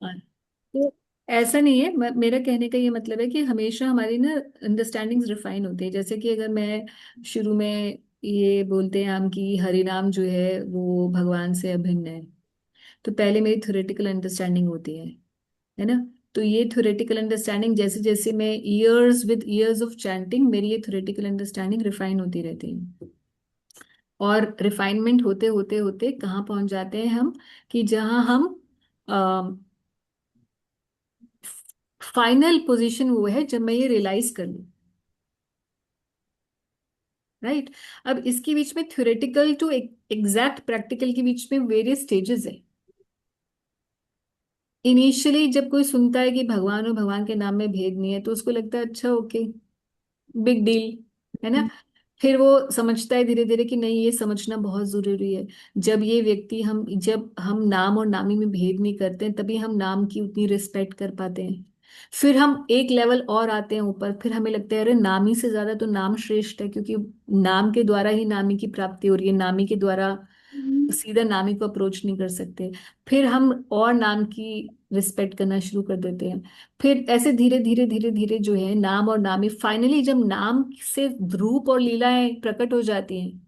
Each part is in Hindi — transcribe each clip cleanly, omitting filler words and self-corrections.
हाँ, तो ऐसा नहीं है, मेरा कहने का ये मतलब है कि हमेशा हमारी ना अंडरस्टैंडिंग्स रिफाइन होती है। जैसे कि अगर मैं शुरू में ये बोलते हैं हम कि हरिनाम जो है वो भगवान से अभिन्न है, तो पहले मेरी थ्योरेटिकल अंडरस्टैंडिंग होती है ना। तो ये थ्योरेटिकल अंडरस्टैंडिंग जैसे जैसे मैं years with years of chanting, मेरी ये थ्योरेटिकल अंडरस्टैंडिंग रिफाइन होती रहती है। और रिफाइनमेंट होते होते होते कहाँ पहुंच जाते हैं हम, कि जहां हम फाइनल पोजीशन वो है जब मैं ये रियलाइज कर लूं। राइट। अब इसके बीच में थ्योरेटिकल टू एग्जैक्ट प्रैक्टिकल के बीच में वेरियस स्टेजेस है। इनिशियली जब कोई सुनता है कि भगवान और भगवान के नाम में भेद नहीं है, तो उसको लगता है अच्छा ओके, बिग डील, है ना। फिर वो समझता है धीरे धीरे कि नहीं, ये समझना बहुत जरूरी है। जब हम नाम और नामी में भेद नहीं करते हैं, तभी हम नाम की उतनी रिस्पेक्ट कर पाते हैं। फिर हम एक लेवल और आते हैं ऊपर, फिर हमें लगता है अरे नामी से ज्यादा तो नाम श्रेष्ठ है, क्योंकि नाम के द्वारा ही नामी की प्राप्ति हो रही है, नामी के द्वारा सीधा नामी को अप्रोच नहीं कर सकते। फिर हम और नाम की रिस्पेक्ट करना शुरू कर देते हैं। फिर ऐसे धीरे धीरे धीरे धीरे जो है नाम और नामी, फाइनली जब नाम से रूप और लीलाएं प्रकट हो जाती हैं,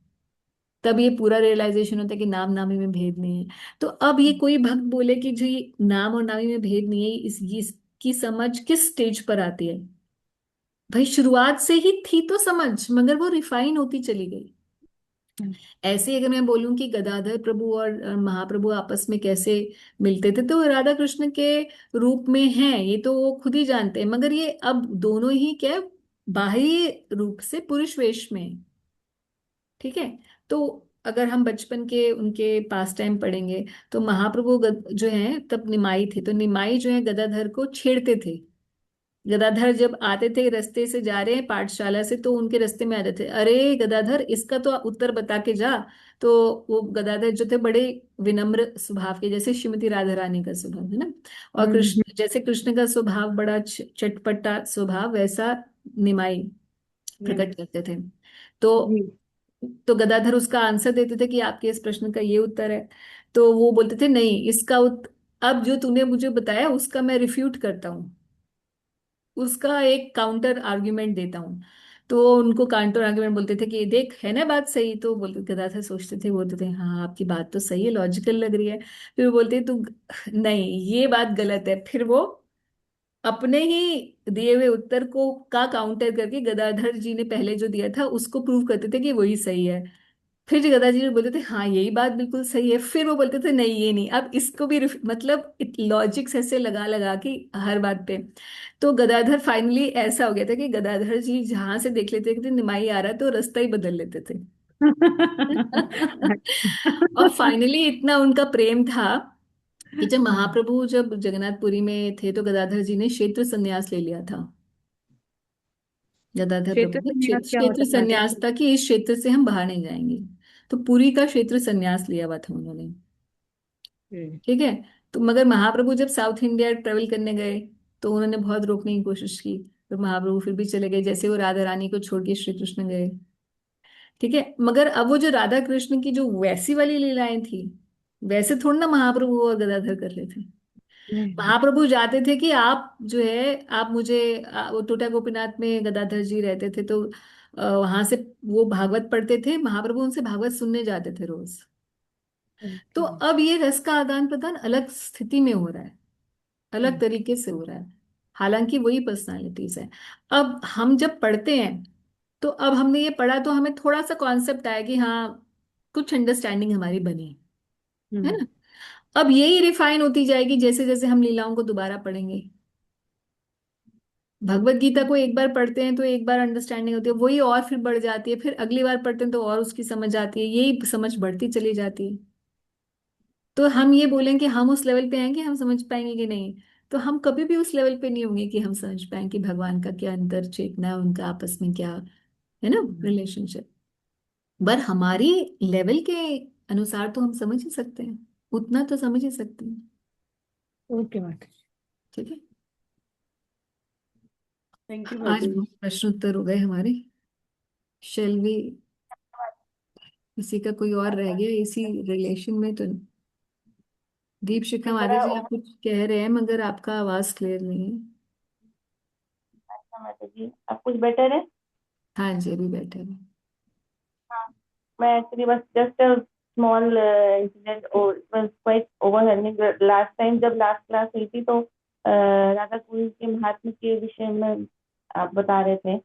तब ये पूरा रियलाइजेशन होता है कि नाम नामी में भेद नहीं है। तो अब ये कोई भक्त बोले कि जी नाम और नामी में भेद नहीं है, इसकी समझ किस स्टेज पर आती है? भाई शुरुआत से ही थी तो समझ, मगर वो रिफाइन होती चली गई। ऐसे ही अगर मैं बोलूं कि गदाधर प्रभु और महाप्रभु आपस में कैसे मिलते थे, तो राधा कृष्ण के रूप में हैं, ये तो वो खुद ही जानते हैं, मगर ये अब दोनों ही क्या है, बाह्य रूप से पुरुष वेश में हैं। ठीक है। तो अगर हम बचपन के उनके पास टाइम पढ़ेंगे, तो महाप्रभु जो है तब निमाई थे, तो निमाई जो है गदाधर को छेड़ते थे। गदाधर जब आते थे, रास्ते से जा रहे हैं पाठशाला से, तो उनके रास्ते में आते थे, अरे गदाधर इसका तो उत्तर बता के जा। तो वो गदाधर जो थे बड़े विनम्र स्वभाव के, जैसे श्रीमती राधा रानी का स्वभाव है ना, और हम्म। कृष्ण जैसे कृष्ण का स्वभाव बड़ा चटपटा स्वभाव, वैसा निमाई हम्म। प्रकट करते थे। तो जी। गदाधर उसका आंसर देते थे कि आपके इस प्रश्न का ये उत्तर है। तो वो बोलते थे नहीं, अब जो तूने मुझे बताया उसका मैं रिफ्यूट करता हूँ, उसका एक काउंटर आर्ग्यूमेंट देता हूँ। तो उनको काउंटर आर्ग्यूमेंट बोलते थे कि देख है ना बात सही, तो बोलते गदाधर सोचते थे, बोलते थे हाँ आपकी बात तो सही है, लॉजिकल लग रही है। फिर वो बोलते तू नहीं, ये बात गलत है। फिर वो अपने ही दिए हुए उत्तर को का काउंटर करके, गदाधर जी ने पहले जो दिया था उसको प्रूव करते थे कि वही सही है। फिर जगदाजी जी बोलते थे हाँ यही बात बिल्कुल सही है, फिर वो बोलते थे नहीं ये नहीं, अब इसको भी मतलब लॉजिक्स ऐसे लगा लगा के हर बात पे। तो गदाधर फाइनली ऐसा हो गया था कि गदाधर जी जहां से देख लेते थे निमाई आ रहा है, तो रास्ता ही बदल लेते थे। और फाइनली इतना उनका प्रेम था कि जब हाँ। महाप्रभु जब जगन्नाथपुरी में थे, तो गदाधर जी ने क्षेत्र संन्यास ले लिया था। गदाधर प्रभु क्षेत्र ने संन्यास क्या क्षेत्र होता है माता संन्यास था कि इस क्षेत्र से हम बाहर नहीं जाएंगे। तो पुरी का क्षेत्र संन्यास लिया हुआ था उन्होंने। जी? ठीक है। तो मगर महाप्रभु जब साउथ इंडिया ट्रेवल करने गए, तो उन्होंने बहुत रोकने की कोशिश की, तो महाप्रभु फिर भी चले गए, जैसे वो राधा रानी को छोड़ के श्री कृष्ण गए। ठीक है। मगर अब वो जो राधा कृष्ण की जो वैसी वाली लीलाएं थी, वैसे थोड़ा ना महाप्रभु और गदाधर कर रहे थे। नहीं। महाप्रभु जाते थे कि आप जो है आप मुझे वो टोटा गोपीनाथ में गदाधर जी रहते थे, तो वहां से वो भागवत पढ़ते थे, महाप्रभु उनसे भागवत सुनने जाते थे रोज। तो ओके। अब ये रस का आदान प्रदान अलग स्थिति में हो रहा है, अलग तरीके से हो रहा है। हालांकि वही पर्सनालिटीज है। अब हम जब पढ़ते हैं, तो अब हमने ये पढ़ा तो हमें थोड़ा सा कॉन्सेप्ट आया कि हाँ कुछ अंडरस्टैंडिंग हमारी बनी है हम्म। ना। अब यही रिफाइन होती जाएगी जैसे जैसे हम लीलाओं को दोबारा पढ़ेंगे। भगवत गीता को एक बार पढ़ते हैं तो एक बार अंडरस्टैंडिंग होती है, वही और फिर बढ़ जाती है, फिर अगली बार पढ़ते हैं तो और उसकी समझ आती है, यही समझ बढ़ती चली जाती है। तो हम ये बोलें कि हम उस लेवल पे हैं कि हम समझ पाएंगे कि नहीं, तो हम कभी भी उस लेवल पे नहीं होंगे कि हम समझ पाएं कि भगवान का क्या अंतर चेतना है, उनका आपस में क्या है ना रिलेशनशिप। पर हमारी लेवल के अनुसार तो हम समझ ही सकते हैं, उतना तो समझ ही सकते हैं। ओके माता जी। ठीक है। थैंक यू आज माता जी। बहुत प्रश्न उत्तर हो गए हमारे। शैल भी, किसी का कोई और रह गया इसी रिलेशन में तो? दीप शिखा माता बड़ा जी, आप कुछ कह रहे हैं मगर आपका आवाज क्लियर नहीं है। अच्छा माता जी, अब कुछ बेटर है? हाँ जी, अभी बैठे हैं। हाँ, मैं एक्चुअली बस जस्ट अ स्मॉल इंसिडेंट और was quite overwhelming. Last time जब लास्ट क्लास हुई थी तो राधा कुंड के महात्म्य के विषय में आप बता रहे थे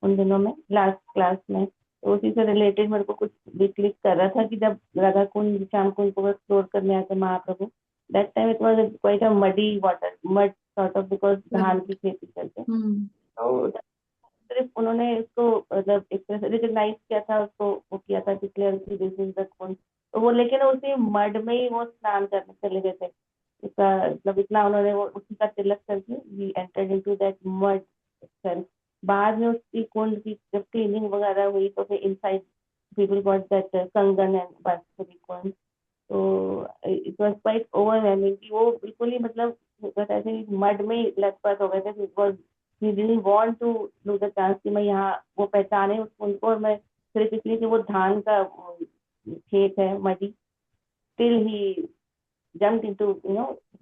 उन दिनों में लास्ट क्लास में, तो उसी से रिलेटेड मेरे को कुछ भी क्लिक कर रहा था कि जब राधा कुंड श्याम कुंड को एक्सप्लोर करने आते Mahaprabhu, that time it was quite a muddy water, mud sort of, because धान करेक्ट। की खेती करते। हम्म। तो सिर्फ उन्होंने इसको मतलब एक तरह से रिकग्नाइज किया था, उसको वो किया था, डिक्लेयर की दिस इज द कुंड। तो वो लेकिन उसी मड में ही वो स्नान करने चले गए थे। इसका मतलब इतना उन्होंने वो उसी का तिलक करके we entered into that mud self. बाद में उसकी कुंड की जब क्लीनिंग वगैरह हुई तो फिर इनसाइड पीपल गॉट दैट कंगन एंड बांसुरी कुंड। तो इट वाज क्वाइट ओवरवेलमिंग कि वो बिल्कुल ही मतलब बताते हैं मड में ही लथपथ हो गए थे। Because he didn't want to lose the chance कि मैं यहाँ वो पहचाने उनको, और मैं सिर्फ इसलिए कि वो धान का खेत है muddy, still he jump into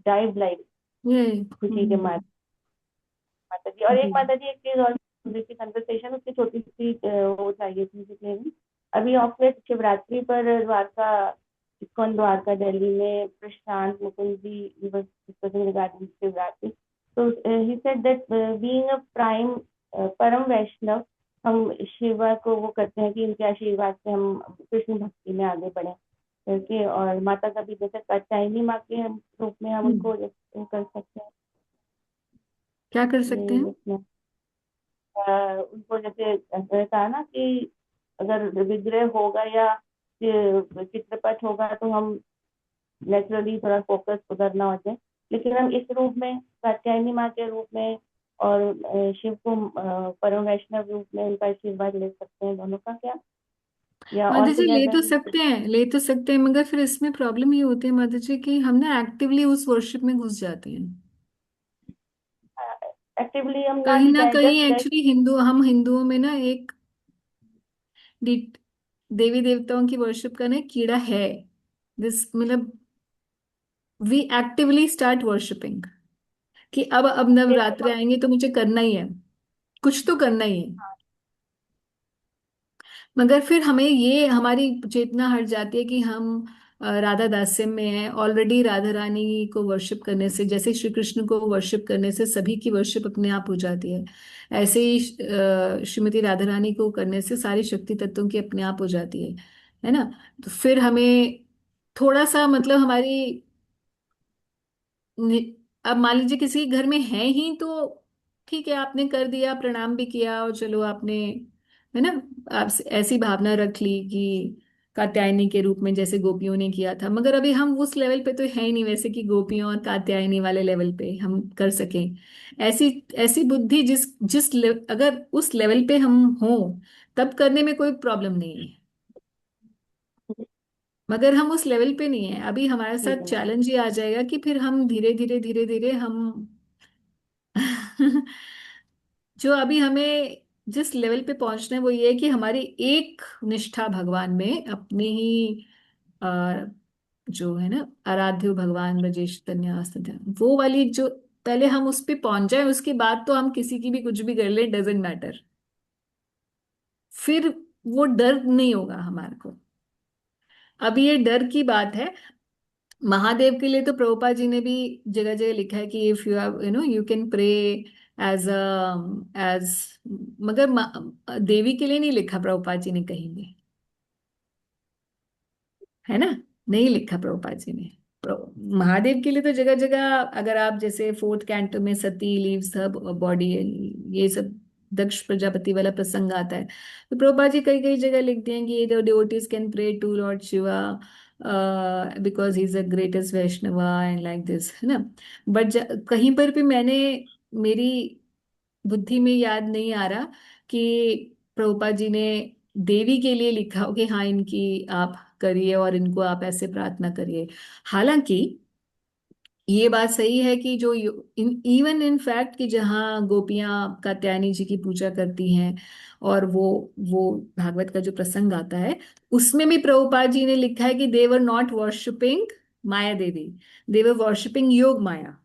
dive like ये। खुशी के हम्म। माता जी। और एक जी। माता जी एक चीज और, की कन्वर्सेशन उसकी छोटी सी वो चाहिए थी मुझे। अभी ऑफिस शिवरात्रि पर द्वारका, इस्कॉन द्वारका दिल्ली में प्रशांत मुकुंद जी was discussing regarding शिवरात्रि। तो he said that being a prime परम वैष्णव, हम शिवा को वो करते हैं कि इनके आशीर्वाद से हम कृष्ण भक्ति में आगे बढ़े करके। और माता का भी जैसे कात्यायनी माँ के रूप में हम हम्म। उनको जैसे कर सकते हैं क्या कर सकते ये हैं? इसमें। उनको जैसे कहा ना कि अगर विग्रह होगा या चित्रपट होगा तो हम नेचुरली थोड़ा फोकस उधर ना हो जाए, लेकिन हम इस रूप में कात्यायनी माँ के रूप में और शिव को परम वैष्णव रूप में उनका आशीर्वाद ले सकते हैं, दोनों का क्या, या माता ऑल जी ले तो टुगेदर। सकते हैं, ले तो सकते हैं, मगर फिर इसमें प्रॉब्लम ये होती है माता जी कि हम ना एक्टिवली उस वर्शिप में घुस जाते हैं। एक्टिवली हम ना कहीं भी ना जाए, कहीं जस्ट दैट। एक्चुअली हम हिंदुओं में ना एक देवी देवताओं की वर्शिप का ना एक कीड़ा है। दिस मतलब वी एक्टिवली स्टार्ट वर्शिपिंग कि अब नवरात्र आएंगे तो मुझे करना ही है, कुछ तो करना ही है। मगर फिर हमें ये हमारी चेतना हट जाती है कि हम राधा दास्यम में हैं ऑलरेडी। राधा रानी को वर्शिप करने से, जैसे श्री कृष्ण को वर्शिप करने से सभी की वर्शिप अपने आप हो जाती है, ऐसे ही श्रीमती राधा रानी को करने से सारी शक्ति तत्वों की अपने आप हो जाती है ना। तो फिर हमें थोड़ा सा मतलब हमारी अब मान लीजिए किसी के घर में है ही तो ठीक है, आपने कर दिया, प्रणाम भी किया और चलो आपने, है ना, आप ऐसी भावना रख ली कि कात्यायनी के रूप में जैसे गोपियों ने किया था। मगर अभी हम उस लेवल पे तो है ही नहीं वैसे कि गोपियों और कात्यायनी वाले लेवल पे हम कर सकें ऐसी ऐसी बुद्धि अगर उस लेवल पे हम हो तब करने में कोई प्रॉब्लम नहीं है। मगर हम उस लेवल पे नहीं है अभी, हमारे ठीक साथ है मैम। चैलेंज ये आ जाएगा कि फिर हम धीरे धीरे धीरे धीरे हम जो अभी हमें जिस लेवल पे पहुंचना है वो ये है कि हमारी एक निष्ठा भगवान में अपने ही अ, जो है ना आराध्य भगवान ब्रजेश कन्या वो वाली जो, पहले हम उस पे पहुंच जाए, उसके बाद तो हम किसी की भी कुछ भी कर ले, डजेंट मैटर। फिर वो डर नहीं होगा हमारे को। अभी ये डर की बात है। महादेव के लिए तो प्रभुपाद जी ने भी जगह जगह लिखा है कि if you have you can pray as as, मगर देवी के लिए नहीं लिखा प्रभुपाद जी ने कहीं भी, है ना, नहीं लिखा प्रभुपाद जी ने। महादेव के लिए तो जगह जगह, अगर आप जैसे फोर्थ कैंटो में सती लीव्स हर बॉडी, ये सब दक्ष प्रजापति वाला प्रसंग आता है, तो प्रभुपाद जी कई कई जगह लिख दिए हैं कि the devotees can pray to Lord Shiva because he is the greatest Vaishnava and like this, है ना। बट कहीं पर भी मैंने, मेरी बुद्धि में याद नहीं आ रहा कि प्रभुपाद जी ने देवी के लिए लिखा हो कि हाँ इनकी आप करिए और इनको आप ऐसे प्रार्थना करिए। हालांकि ये बात सही है कि जो इवन इन फैक्ट कि जहाँ गोपियां कात्यायनी जी की पूजा करती हैं और वो भागवत का जो प्रसंग आता है उसमें भी प्रभुपाद जी ने लिखा है कि they were not worshipping Maya Devi, they were worshipping Yogamaya.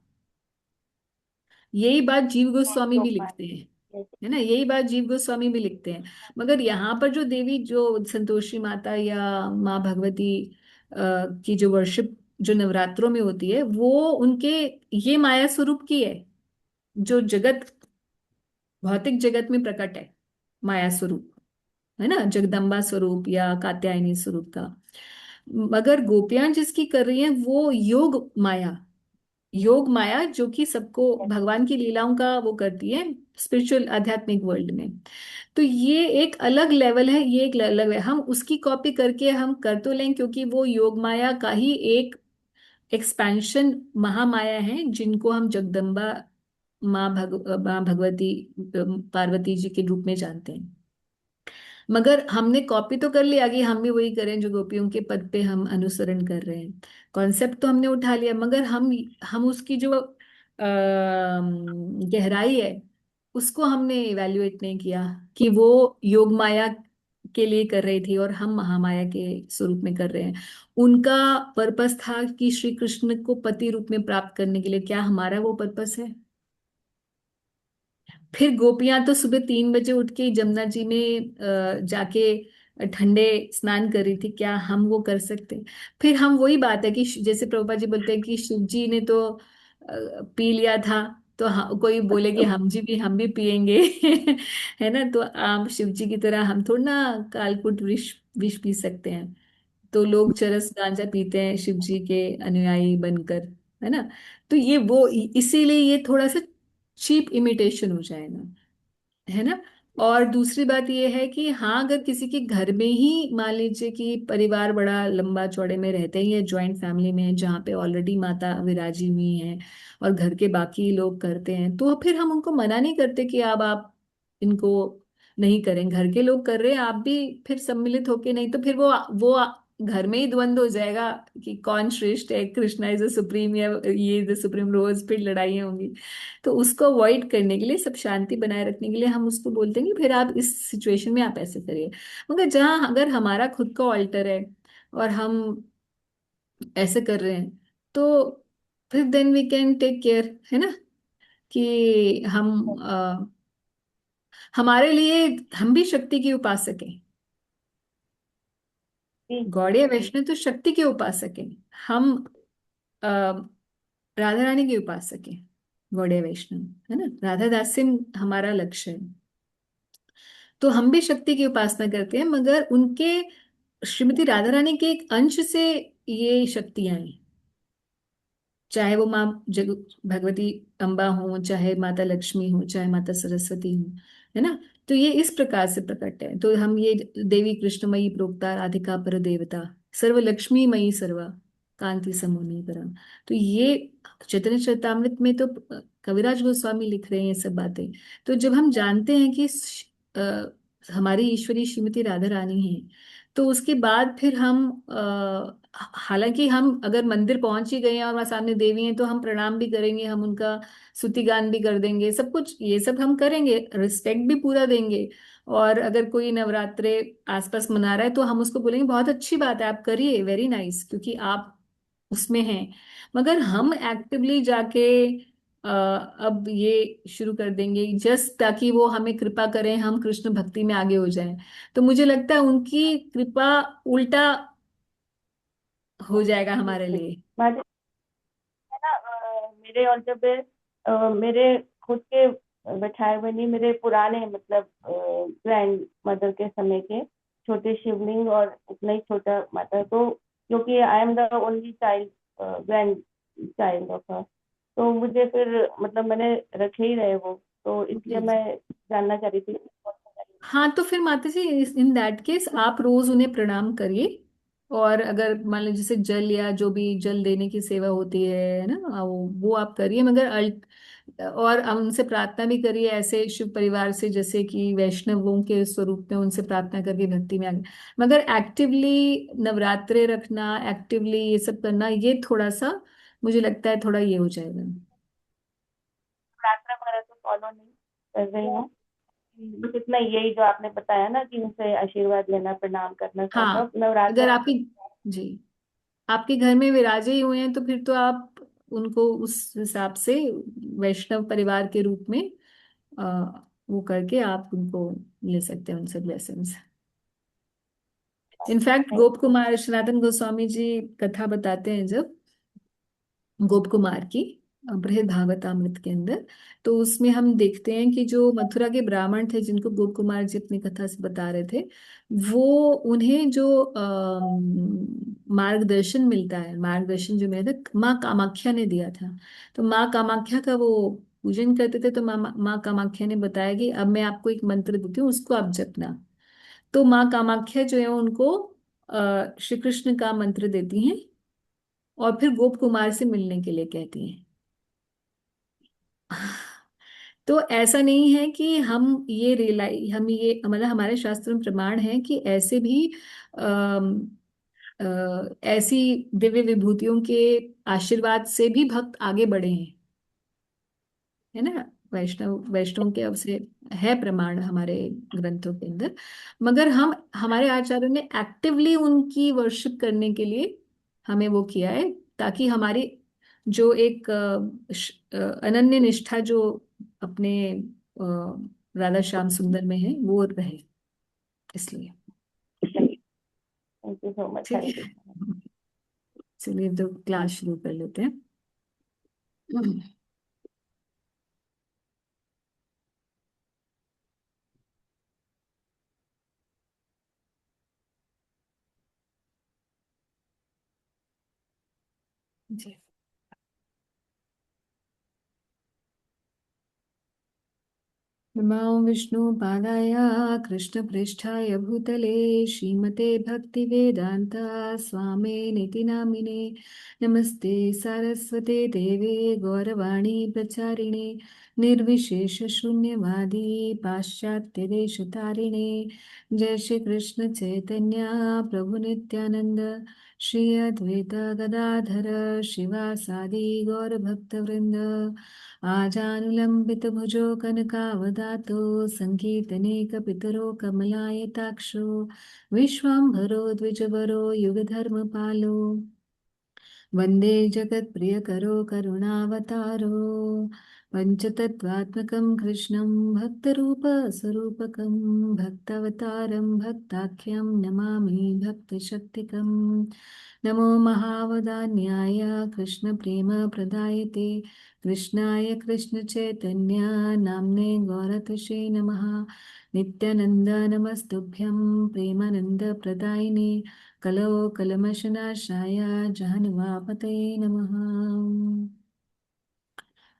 यही बात जीव गोस्वामी भी योग लिखते हैं, माया। है ना, यही बात जीव गोस्वामी भी लिखते हैं। मगर यहाँ पर जो देवी, जो संतोषी माता या माँ भगवती की जो वर्शिप जो नवरात्रों में होती है, वो उनके ये माया स्वरूप की है, जो जगत, भौतिक जगत में प्रकट है, माया स्वरूप, है ना, जगदम्बा स्वरूप या कात्यायनी स्वरूप का। मगर गोपियां जिसकी कर रही हैं वो योग माया, योग माया जो कि सबको भगवान की लीलाओं का वो करती है स्पिरिचुअल आध्यात्मिक वर्ल्ड में। तो ये एक अलग लेवल है, ये एक अलग है, हम उसकी कॉपी करके हम कर तो लें, क्योंकि वो योग माया का ही एक एक्सपेंशन महामाया है, जिनको हम जगदम्बा माँ भगवती पार्वती जी के रूप में जानते हैं। मगर हमने कॉपी तो कर लिया कि हम भी वही करें जो गोपियों के पद पे हम अनुसरण कर रहे हैं। कॉन्सेप्ट तो हमने उठा लिया, मगर हम उसकी जो गहराई है उसको हमने इवेल्युएट नहीं किया, कि वो योग माया के लिए कर रही थी और हम महामाया के स्वरूप में कर रहे हैं। उनका पर्पस था कि श्री कृष्ण को पति रूप में प्राप्त करने के लिए, क्या हमारा वो पर्पस है? फिर गोपियां तो सुबह 3 बजे उठ के जमुना जी में जाके ठंडे स्नान कर रही थी, क्या हम वो कर सकते? फिर हम वही बात है कि जैसे प्रभुपाद जी बोलते हैं कि शिव जी ने तो पी लिया था, तो कोई बोले कि हम भी पिएंगे है ना, तो आम शिव जी की तरह हम थोड़ा ना कालकुट विष विष पी सकते हैं। तो लोग चरस गांजा पीते हैं शिव जी के अनुयायी बनकर, है ना। तो ये वो इसीलिए ये थोड़ा सा चीप इमिटेशन हो जाएगा, है ना। और दूसरी बात ये है कि हाँ, अगर किसी के घर में ही मान लीजिए कि परिवार बड़ा लंबा चौड़े में रहते हैं या जॉइंट फैमिली में है, जहाँ पे ऑलरेडी माता विराजी हुई हैं और घर के बाकी लोग करते हैं, तो फिर हम उनको मना नहीं करते कि अब आप इनको नहीं करें, घर के लोग कर रहे हैं, आप भी फिर सम्मिलित होके नहीं, तो फिर वो घर में ही द्वंद्व हो जाएगा कि कौन श्रेष्ठ है, कृष्णा इज द सुप्रीम या ये द सुप्रीम, रोज फिर लड़ाइयाँ होंगी। तो उसको अवॉइड करने के लिए, सब शांति बनाए रखने के लिए हम उसको बोलते हैं कि फिर आप इस सिचुएशन में आप ऐसे करिए। मगर जहाँ अगर हमारा खुद का ऑल्टर है और हम ऐसे कर रहे हैं, तो फिर then we can take care, है ना, कि हमारे लिए हम भी शक्ति की उपासक हैं। जी गौड़िया वैष्णव तो शक्ति के उपासक हैं, हम अ, राधा रानी के उपासक हैं, गौड़िया वैष्णव, है ना, राधा दास्यम हमारा लक्ष्य है। तो हम भी शक्ति की उपासना करते हैं, मगर उनके, श्रीमती राधा रानी के एक अंश से ये शक्तियां हैं, चाहे वो माँ जग भगवती अम्बा हो, चाहे माता लक्ष्मी हो, चाहे माता सरस्वती हो, है ना। तो ये इस प्रकार से प्रकट है। तो हम ये देवी कृष्णमयी प्रोक्ता राधिका पर देवता, सर्व लक्ष्मी मयी सर्वा कांति समोनि परा। तो ये चैतन्य चरितामृत में तो कविराज गोस्वामी लिख रहे हैं ये सब बातें। तो जब हम जानते हैं कि हमारी ईश्वरी श्रीमती राधा रानी है, तो उसके बाद फिर हम हालांकि हम अगर मंदिर पहुंच ही गए हैं और वहां सामने देवी हैं, तो हम प्रणाम भी करेंगे, हम उनका स्तुतिगान भी कर देंगे, सब कुछ ये सब हम करेंगे, रिस्पेक्ट भी पूरा देंगे। और अगर कोई नवरात्रे आसपास मना रहा है, तो हम उसको बोलेंगे बहुत अच्छी बात है, आप करिए, वेरी नाइस, क्योंकि आप उसमें हैं। मगर हम एक्टिवली जाके अब ये शुरू कर देंगे जस्ट ताकि वो हमें कृपा करें, हम कृष्ण भक्ति में आगे हो जाएं, तो मुझे लगता है उनकी कृपा उल्टा हो जाएगा हमारे जी। लिए। माता है ना, मेरे और जब मेरे खुद के बैठाए हुए नहीं, मेरे पुराने मतलब ग्रैंड मदर के समय के छोटे शिवलिंग और उतना ही छोटा माता, तो क्योंकि I am the only child, grand child of her, तो मुझे फिर मतलब मैंने रखे ही रहे वो, तो इसलिए जी जी। मैं जानना चाह रही थी कि कौन सा चाहिए। हाँ, तो फिर माता जी इन दैट केस आप रोज उन्हें प्रणाम करिए। और अगर मान लीजिए जैसे जल या जो भी जल देने की सेवा होती है ना, वो आप करिए, मगर और हम उनसे प्रार्थना भी करिए ऐसे शिव परिवार से, जैसे कि वैष्णवों के स्वरूप में उनसे प्रार्थना करके भक्ति में आगे। मगर एक्टिवली नवरात्रे रखना, एक्टिवली ये सब करना, ये थोड़ा सा मुझे लगता है थोड़ा ये हो जाएगा। प्रार्थना वगैरह तो फॉलो नहीं कर रही हूँ, बस इतना यही जो आपने बताया ना कि उनसे आशीर्वाद लेना, प्रणाम करना, सौंपा हाँ, नवरात्रों अगर में। आपकी, जी, आपके घर में विराजे ही हुए हैं तो फिर तो आप उनको उस हिसाब से वैष्णव परिवार के रूप में वो करके आप उनको ले सकते हैं उनसे ब्लेसिंग्स। इनफैक्ट थैंक गोप यू। कुमार सनातन गोस्वामी जी कथा बताते हैं जब गोप कुमार की बृहद भागवतामृत के अंदर, तो उसमें हम देखते हैं कि जो मथुरा के ब्राह्मण थे जिनको गोप कुमार जी अपनी कथा से बता रहे थे, वो उन्हें जो मार्गदर्शन मिलता है, मार्गदर्शन जो मिला था माँ कामाख्या ने दिया था। तो माँ कामाख्या का वो पूजन करते थे, तो माँ कामाख्या ने बताया कि अब मैं आपको एक मंत्र देती हूँ, उसको आप जपना। तो माँ कामाख्या जो है उनको श्री कृष्ण का मंत्र देती हैं और फिर गोप कुमार से मिलने के लिए कहती हैं। तो ऐसा नहीं है कि हम ये मतलब हमारे शास्त्र में प्रमाण है कि ऐसे भी अम, ऐसी दिव्य विभूतियों के आशीर्वाद से भी भक्त आगे बढ़े हैं, है ना। वैष्णव के अवसे है प्रमाण हमारे ग्रंथों के अंदर। मगर हम हमारे आचार्यों ने एक्टिवली उनकी वर्शिप करने के लिए हमें वो किया है, ताकि हमारी जो एक अनन्य निष्ठा जो अपने राधा श्याम सुंदर में है वो रहे, इसलिए। Thank you so much. ठीक थैंक है, यू। चलिए तो क्लास शुरू कर लेते हैं। जी। नमो विष्णुपादाय कृष्णपृष्ठाय भूतले श्रीमते भक्तिवेदान्ता स्वामिनिति नामिने। नमस्ते सारस्वते देवे गौरवाणी प्रचारिणे निर्विशेष शून्यवादी पाश्चात्य देशतारिणे। जय श्री कृष्ण चैतन्य प्रभु नित्यानंद श्री अद्वैत गदाधर शिवासादि गौर भक्तवृंद। आजानुलम्बितभुजो कनकावदातो सङ्कीर्तने कपितरो कमलायताक्षो विश्वाम्भरो द्विजवरो युगधर्मपालो वन्दे जगत्प्रियकरो करुणावतारो पञ्चतत्त्वात्मकं कृष्णं भक्तरूपस्वरूपकं भक्तावतारं भक्ताख्यं नमामि भक्तशक्तिकं। नमो महावदान्याय कृष्णप्रेमप्रदायते कृष्णाय कृष्णचैतन्य नाम्ने गौरतशे नमः। नित्यानन्द नमस्तुभ्यं प्रेमानन्दप्रदायिने कलो कलमशनाशाय जाह्नवापतये नमः।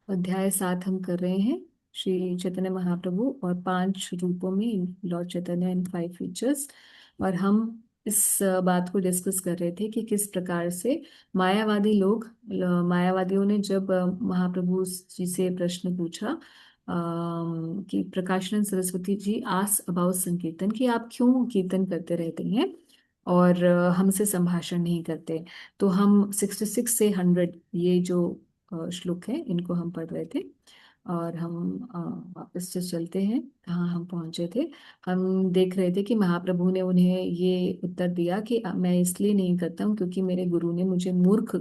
अध्याय 7 हम कर रहे हैं, श्री चैतन्य महाप्रभु और 5 रूपों में लॉर्ड चैतन्य एंड 5 फीचर्स। और हम इस बात को डिस्कस कर रहे थे कि किस प्रकार से मायावादी लोग मायावादियों ने जब महाप्रभु जी से प्रश्न पूछा कि प्रकाशानंद सरस्वती जी आस अबाउट संकीर्तन, कि आप क्यों कीर्तन करते रहते हैं और हमसे संभाषण नहीं करते। तो हम 66 से 100 ये जो श्लोक है इनको हम पढ़ रहे थे। और हम वापस से चलते हैं, कहाँ हम पहुंचे थे। हम देख रहे थे कि महाप्रभु ने उन्हें ये उत्तर दिया कि मैं इसलिए नहीं करता हूँ क्योंकि मेरे गुरु ने मुझे मूर्ख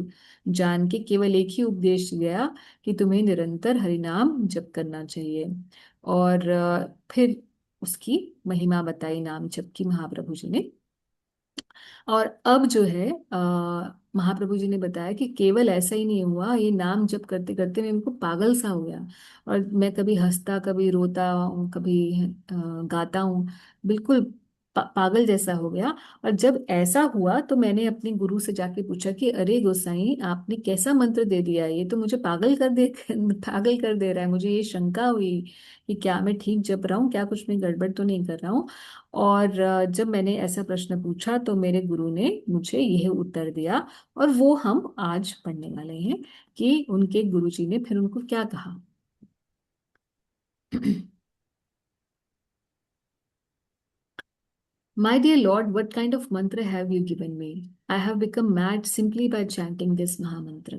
जान के केवल एक ही उपदेश दिया कि तुम्हें निरंतर हरिनाम जप करना चाहिए। और फिर उसकी महिमा बताई नाम जप की महाप्रभु जी ने। और अब जो है महाप्रभु जी ने बताया कि केवल ऐसा ही नहीं हुआ, ये नाम जप करते करते मैं इनको पागल सा हो गया। और मैं कभी हंसता कभी रोता हूँ कभी गाता हूँ, बिल्कुल पागल जैसा हो गया। और जब ऐसा हुआ तो मैंने अपने गुरु से जाके पूछा कि अरे गोसाई आपने कैसा मंत्र दे दिया, ये तो मुझे पागल कर दे पागल कर दे रहा है। मुझे ये शंका हुई कि क्या मैं ठीक जप रहा हूँ, क्या कुछ मैं गड़बड़ तो नहीं कर रहा हूँ। और जब मैंने ऐसा प्रश्न पूछा तो मेरे गुरु ने मुझे यह उत्तर दिया। और वो हम आज पढ़ने वाले हैं कि उनके गुरुजी ने फिर उनको क्या कहा। My dear Lord, what kind of mantra have you given me? I have become mad simply by chanting this Mahamantra.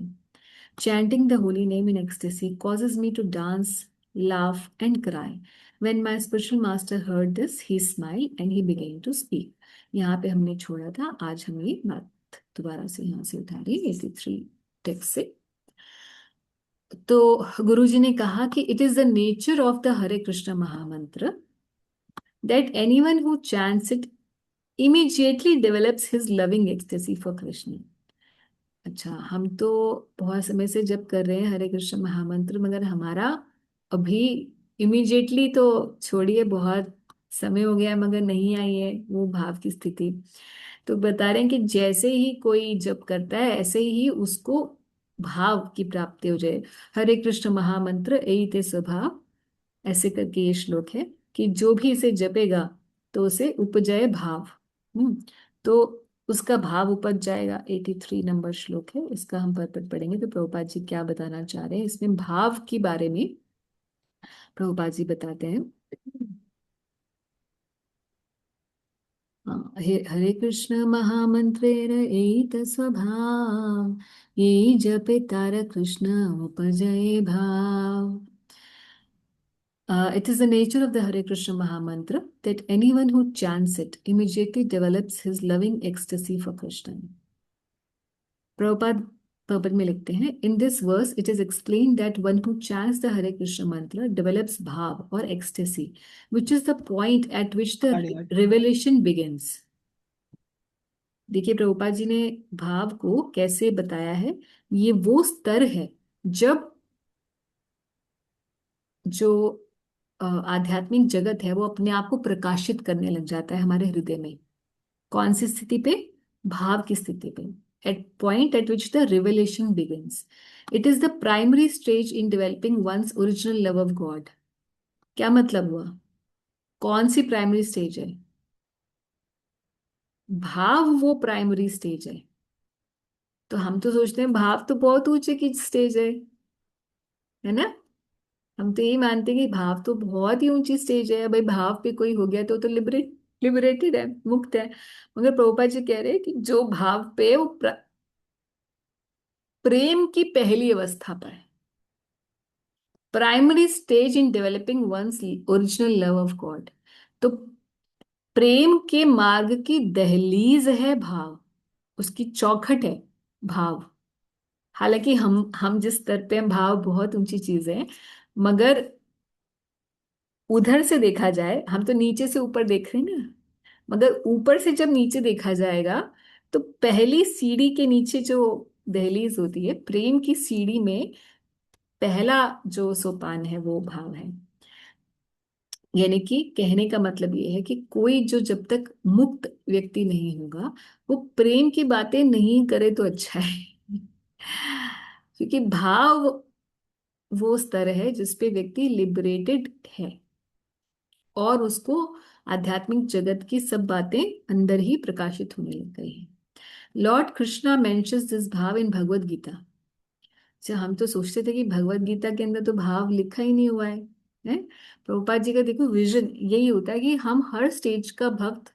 Chanting the holy name in ecstasy causes me to dance, laugh, and cry. When my spiritual master heard this, he smiled and he began to speak. यहाँ पे हमने छोड़ा था, आज हम ये बात दोबारा से यहाँ से उठा रही 83 टेक्स्ट से। तो गुरुजी ने कहा कि it is the nature of the Hare Krishna mahamantra that anyone who chants it immediately develops his loving ecstasy for Krishna। अच्छा, हम तो बहुत समय से जप कर रहे हैं हरे कृष्ण महामंत्र, मगर हमारा अभी इमीडिएटली तो छोड़िए, बहुत समय हो गया मगर नहीं आई है वो भाव की स्थिति। तो बता रहे हैं कि जैसे ही कोई जप करता है ऐसे ही उसको भाव की प्राप्ति हो जाए। हरे कृष्ण महामंत्र एते स्वभाव, ऐसे करके ये श्लोक है कि जो भी इसे जपेगा तो उसे उपजय भाव। तो उसका भाव उपज जाएगा। 83 नंबर श्लोक है, इसका हम पर्पट पढ़ेंगे। तो प्रभुपाद जी क्या बताना चाह रहे हैं इसमें भाव के बारे में, प्रभुपाद जी बताते हैं। हाँ, हरे कृष्ण महामंत्रेर एत स्वभाव, ये जपे तार कृष्ण उपजये भाव। It is the nature of the Hare Krishna Mahamantra that anyone who chants it immediately develops his loving ecstasy for Krishna. Prabhupada Prabhupad में लिखते हैं, in this verse it is explain that one who chants the Hare Krishna mantra develops bhava और ecstasy, which is the point at which the revelation begins. देखिए प्रभुपाद जी ने भाव को कैसे बताया है। ये वो स्तर है जब जो आध्यात्मिक जगत है वो अपने आप को प्रकाशित करने लग जाता है हमारे हृदय में। कौन सी स्थिति पे? भाव की स्थिति पे। At point at which the revelation begins, it is the primary stage in developing one's original love of God. क्या मतलब हुआ? कौन सी प्राइमरी स्टेज है? भाव वो प्राइमरी स्टेज है। तो हम तो सोचते हैं भाव तो बहुत ऊंचे की स्टेज है ना। हम तो यही मानते हैं कि भाव तो बहुत ही ऊंची स्टेज है, भाई भाव पे कोई हो गया तो लिबरेटेड है, मुक्त है। मगर प्रभुपाद जी कह रहे हैं कि जो भाव पे वो प्रेम की पहली अवस्था पर है, primary stage in developing one's original love of God. तो प्रेम के मार्ग की दहलीज है भाव, उसकी चौखट है भाव। हालांकि हम जिस स्तर पे हैं, भाव बहुत ऊंची चीज है, मगर उधर से देखा जाए, हम तो नीचे से ऊपर देख रहे हैं ना, मगर ऊपर से जब नीचे देखा जाएगा तो पहली सीढ़ी के नीचे जो दहलीज होती है प्रेम की सीढ़ी में, पहला जो सोपान है वो भाव है। यानी कि कहने का मतलब ये है कि कोई जो जब तक मुक्त व्यक्ति नहीं होगा वो प्रेम की बातें नहीं करे तो अच्छा है। क्योंकि भाव वो स्तर है जिसपे व्यक्ति लिबरेटेड है और उसको आध्यात्मिक जगत की सब बातें अंदर ही प्रकाशित होने लग गई हैं। लॉर्ड कृष्णा मेंशंस दिस भाव इन भगवत गीता। अच्छा, हम तो सोचते थे कि भगवत गीता के अंदर तो भाव लिखा ही नहीं हुआ है। प्रभुपाद जी का देखो विजन यही होता है कि हम हर स्टेज का भक्त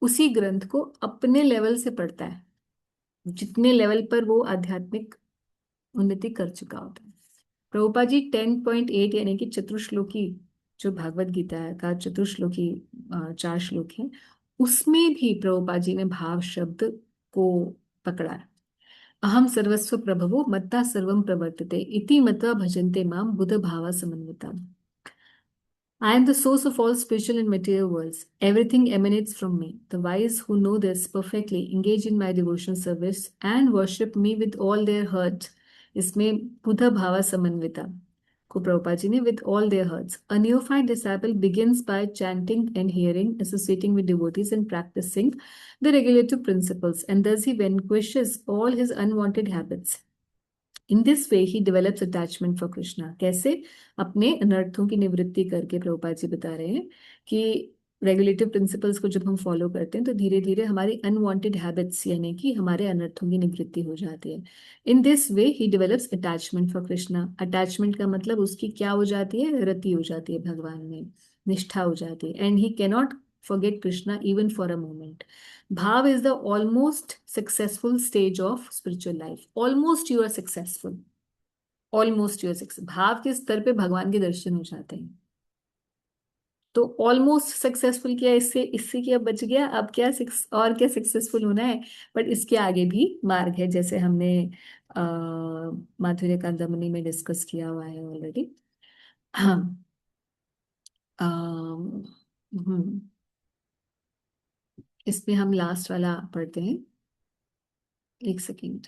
उसी ग्रंथ को अपने लेवल से पढ़ता है, जितने लेवल पर वो आध्यात्मिक उन्नति कर चुका होता है। प्रभुपाद जी 10.8 यानी कि चतुर्श्लोकी, जो भागवत गीता है का चतुर्श्लोकी 4 श्लोक है, उसमें भी प्रभुपाद जी ने भाव शब्द को पकड़ा है। अहम सर्वस्व प्रभवो मत्ता सर्वम प्रवर्तते इति मत्वा भजन्ते माम बुध भावा समन्विता। I am the source of all spiritual and material worlds. Everything emanates from me. The wise who know this perfectly engage in my devotional service and worship me with all their heart. इसमें बुधा भावा समन्विता को प्रभुपाद जी ने with all their hearts. A neophyte disciple begins by chanting and hearing, associating with devotees and practicing the regulative principles, and thus he vanquishes all his unwanted habits. In this way he develops attachment for Krishna. कैसे? अपने अनर्थों की निवृत्ति करके। प्रभुपाद जी बता रहे हैं कि रेगुलेटिव प्रिंसिपल्स को जब हम फॉलो करते हैं तो धीरे धीरे हमारी अनवांटेड हैबिट्स यानी कि हमारे अनर्थों की निवृत्ति हो जाती है। In this way he develops attachment for Krishna. Attachment का मतलब उसकी क्या हो जाती है? रति हो जाती है भगवान में, निष्ठा हो जाती है। And he cannot forget Krishna even for a moment. Bhav is the almost successful stage of spiritual life. Almost you are successful. Almost you are successful. भाव के स्तर पे भगवान के दर्शन हो जाते हैं। तो ऑलमोस्ट सक्सेसफुल किया, इससे इससे क्या बच गया, अब क्या सिक्स और क्या सक्सेसफुल होना है। बट इसके आगे भी मार्ग है, जैसे हमने आ, माधुर्य कांदामणि में डिस्कस किया हुआ है ऑलरेडी। हाँ। हम्म। इसमें हम लास्ट वाला पढ़ते हैं, एक second.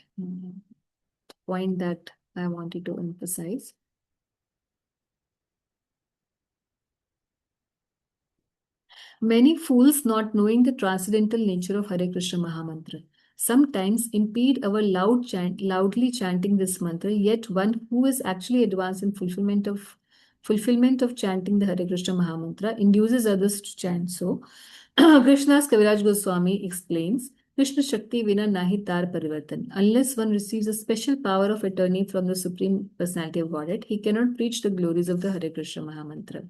Point that I wanted to emphasize. Many fools, not knowing the transcendental nature of Hare Krishna Mahamantra, sometimes impede our loudly chanting this mantra. Yet one who is actually advanced in fulfillment of chanting the Hare Krishna Mahamantra induces others to chant. So, Krishna's Kaviraj Goswami explains, Krishna Shakti Vina Nahi Tar Parivartan. Unless one receives a special power of attorney from the Supreme Personality of Godhead, he cannot preach the glories of the Hare Krishna Mahamantra.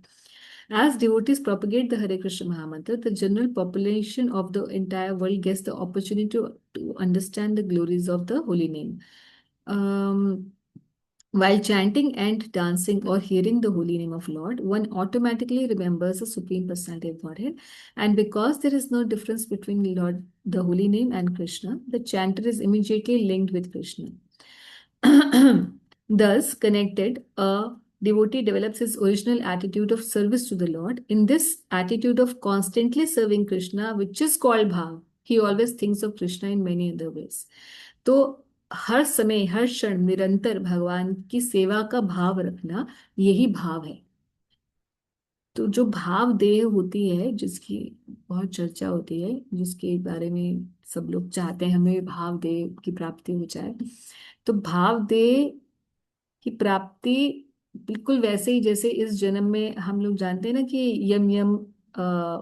As devotees propagate the Hare Krishna Mahamantra, the general population of the entire world gets the opportunity to understand the glories of the holy name. Um, while chanting and dancing or hearing the holy name of Lord, one automatically remembers the Supreme Personality of Godhead. And because there is no difference between Lord, the holy name, and Krishna, the chanter is immediately linked with Krishna. Thus, connected, a devotee develops his original attitude of service to the Lord. In this attitude of constantly serving Krishna, which is called bhav, he always thinks of Krishna in many other ways. तो हर समय हर क्षण निरंतर भगवान की सेवा का भाव रखना, यही भाव है। तो जो भाव देह होती है, जिसकी बहुत चर्चा होती है, जिसके बारे में सब लोग चाहते हैं हमें भाव देह की प्राप्ति हो जाए, तो भाव देह की प्राप्ति बिल्कुल वैसे ही जैसे इस जन्म में हम लोग जानते हैं ना कि यम यम